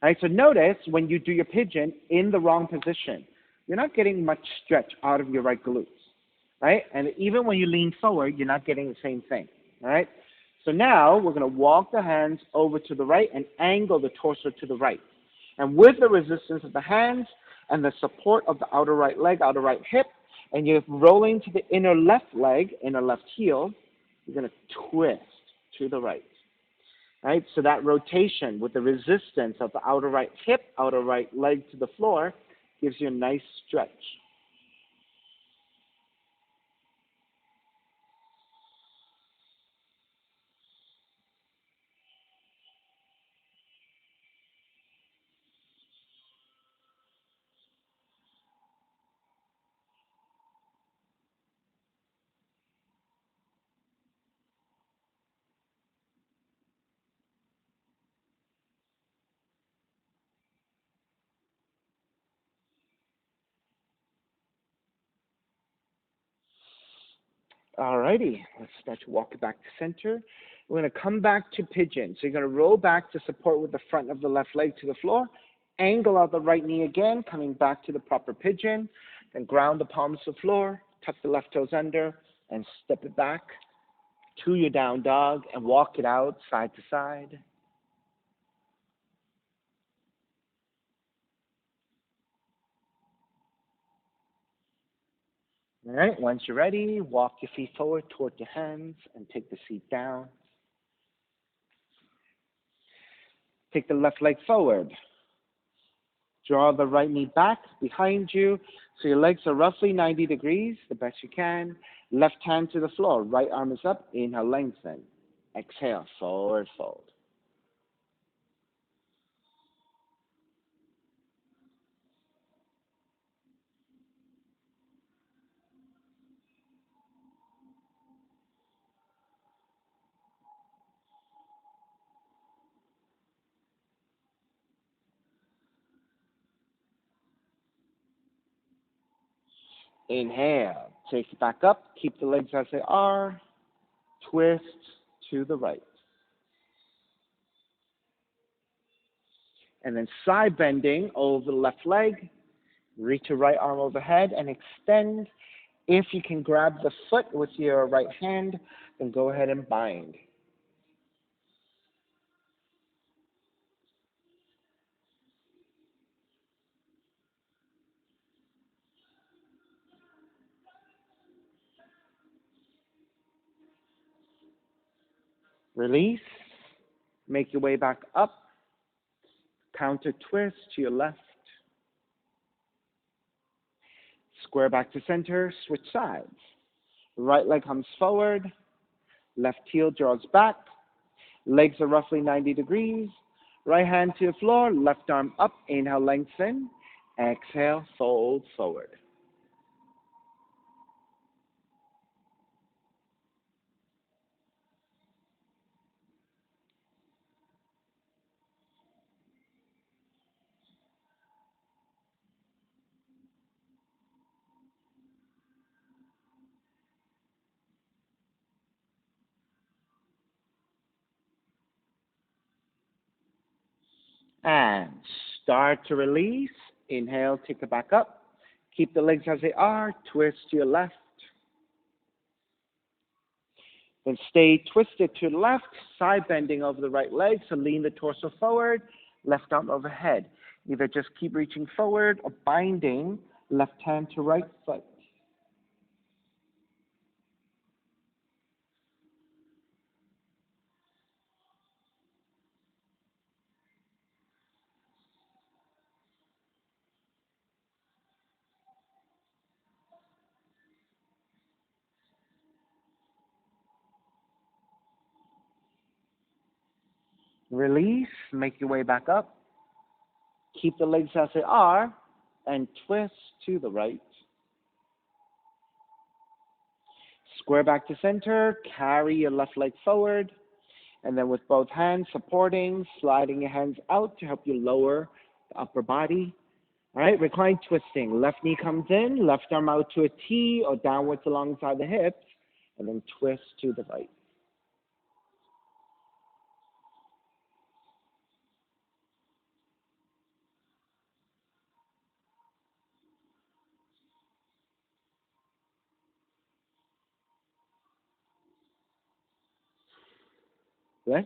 All right, so notice when you do your pigeon in the wrong position, you're not getting much stretch out of your right glutes, right? And even when you lean forward, you're not getting the same thing, all right? So now we're going to walk the hands over to the right and angle the torso to the right. And with the resistance of the hands and the support of the outer right leg, outer right hip, and you're rolling to the inner left leg, inner left heel, you're going to twist to the right. Right, so that rotation with the resistance of the outer right hip, outer right leg to the floor gives you a nice stretch. Alrighty, let's start to walk it back to center. We're going to come back to pigeon. So you're going to roll back to support with the front of the left leg to the floor. Angle out the right knee again, coming back to the proper pigeon. Then ground the palms to the floor, tuck the left toes under, and step it back to your down dog and walk it out side to side. All right, once you're ready, walk your feet forward toward your hands and take the seat down. Take the left leg forward. Draw the right knee back behind you so your legs are roughly 90 degrees, the best you can. Left hand to the floor. Right arm is up. Inhale, lengthen. Exhale, forward fold. Inhale, Take it back up. Keep the legs as they are. Twist to the right. And then side bending over the left leg. Reach your right arm overhead and extend. If you can grab the foot with your right hand, then go ahead and bind. Release. Make your way back up. Counter twist to your left. Square back to center. Switch sides. Right leg comes forward. Left heel draws back. Legs are roughly 90 degrees. Right hand to the floor. Left arm up. Inhale, lengthen. Exhale, fold forward. And start to release. Inhale, take it back up. Keep the legs as they are. Twist to your left. Then stay twisted to the left, side bending over the right leg. So lean the torso forward, left arm overhead. Either just keep reaching forward or binding left hand to right foot. Release, make your way back up. Keep the legs as they are and twist to the right. Square back to center, carry your left leg forward, and then with both hands supporting, sliding your hands out to help you lower the upper body. All right, recline twisting. Left knee comes in, left arm out to a T or downwards alongside the hips, and then twist to the right. Yes?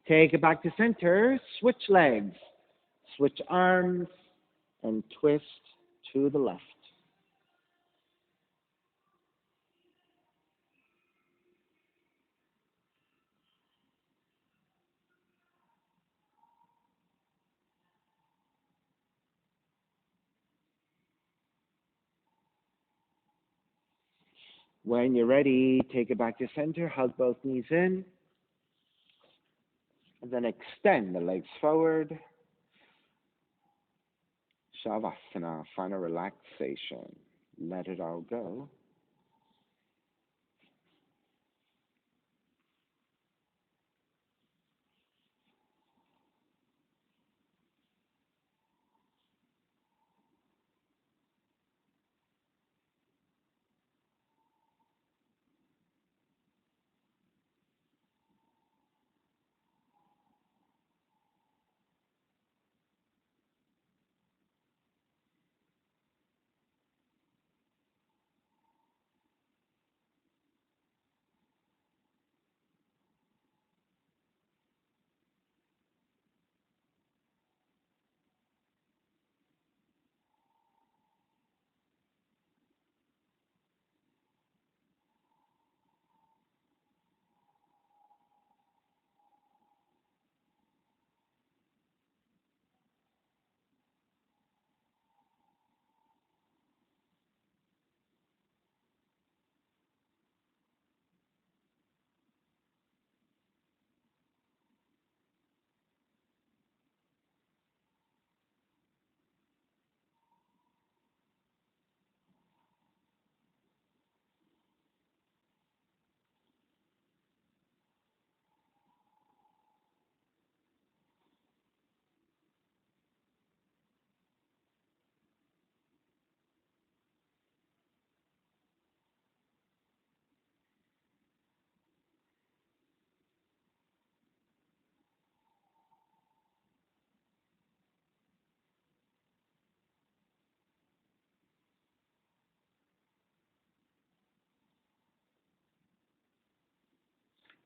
Take it back to center, switch legs, switch arms, and twist to the left. When you're ready, take it back to center, hug both knees in, and then extend the legs forward. Shavasana, final relaxation. Let it all go.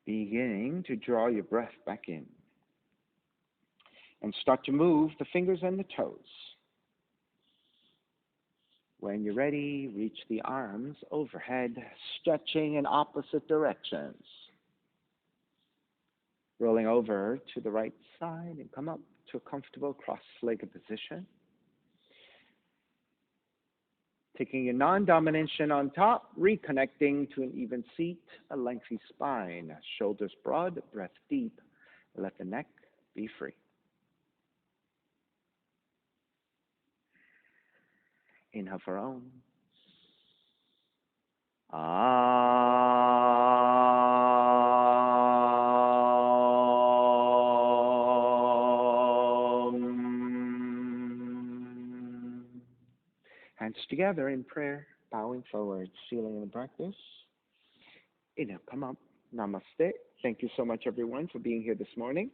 Beginning to draw your breath back in. And start to move the fingers and the toes. When you're ready, reach the arms overhead, stretching in opposite directions. Rolling over to the right side and come up to a comfortable cross-legged position. Taking your non-dominant shin on top, reconnecting to an even seat, a lengthy spine, shoulders broad, breath deep. Let the neck be free. Inhale for Om. Hands together in prayer, bowing forward, sealing the practice. Inhale, come up. Namaste. Thank you so much, everyone, for being here this morning.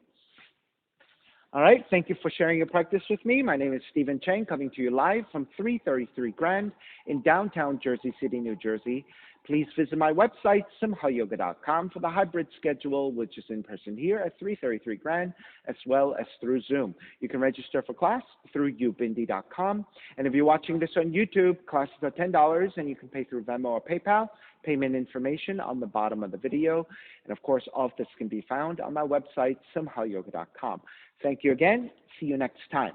All right, thank you for sharing your practice with me. My name is Stephen Chang, coming to you live from 333 Grand in downtown Jersey City, New Jersey. Please visit my website, simhayoga.com, for the hybrid schedule, which is in person here at 333 Grand, as well as through Zoom. You can register for class through ubindi.com. And if you're watching this on YouTube, classes are $10, and you can pay through Venmo or PayPal. Payment information on the bottom of the video. And, of course, all of this can be found on my website, simhayoga.com. Thank you again. See you next time.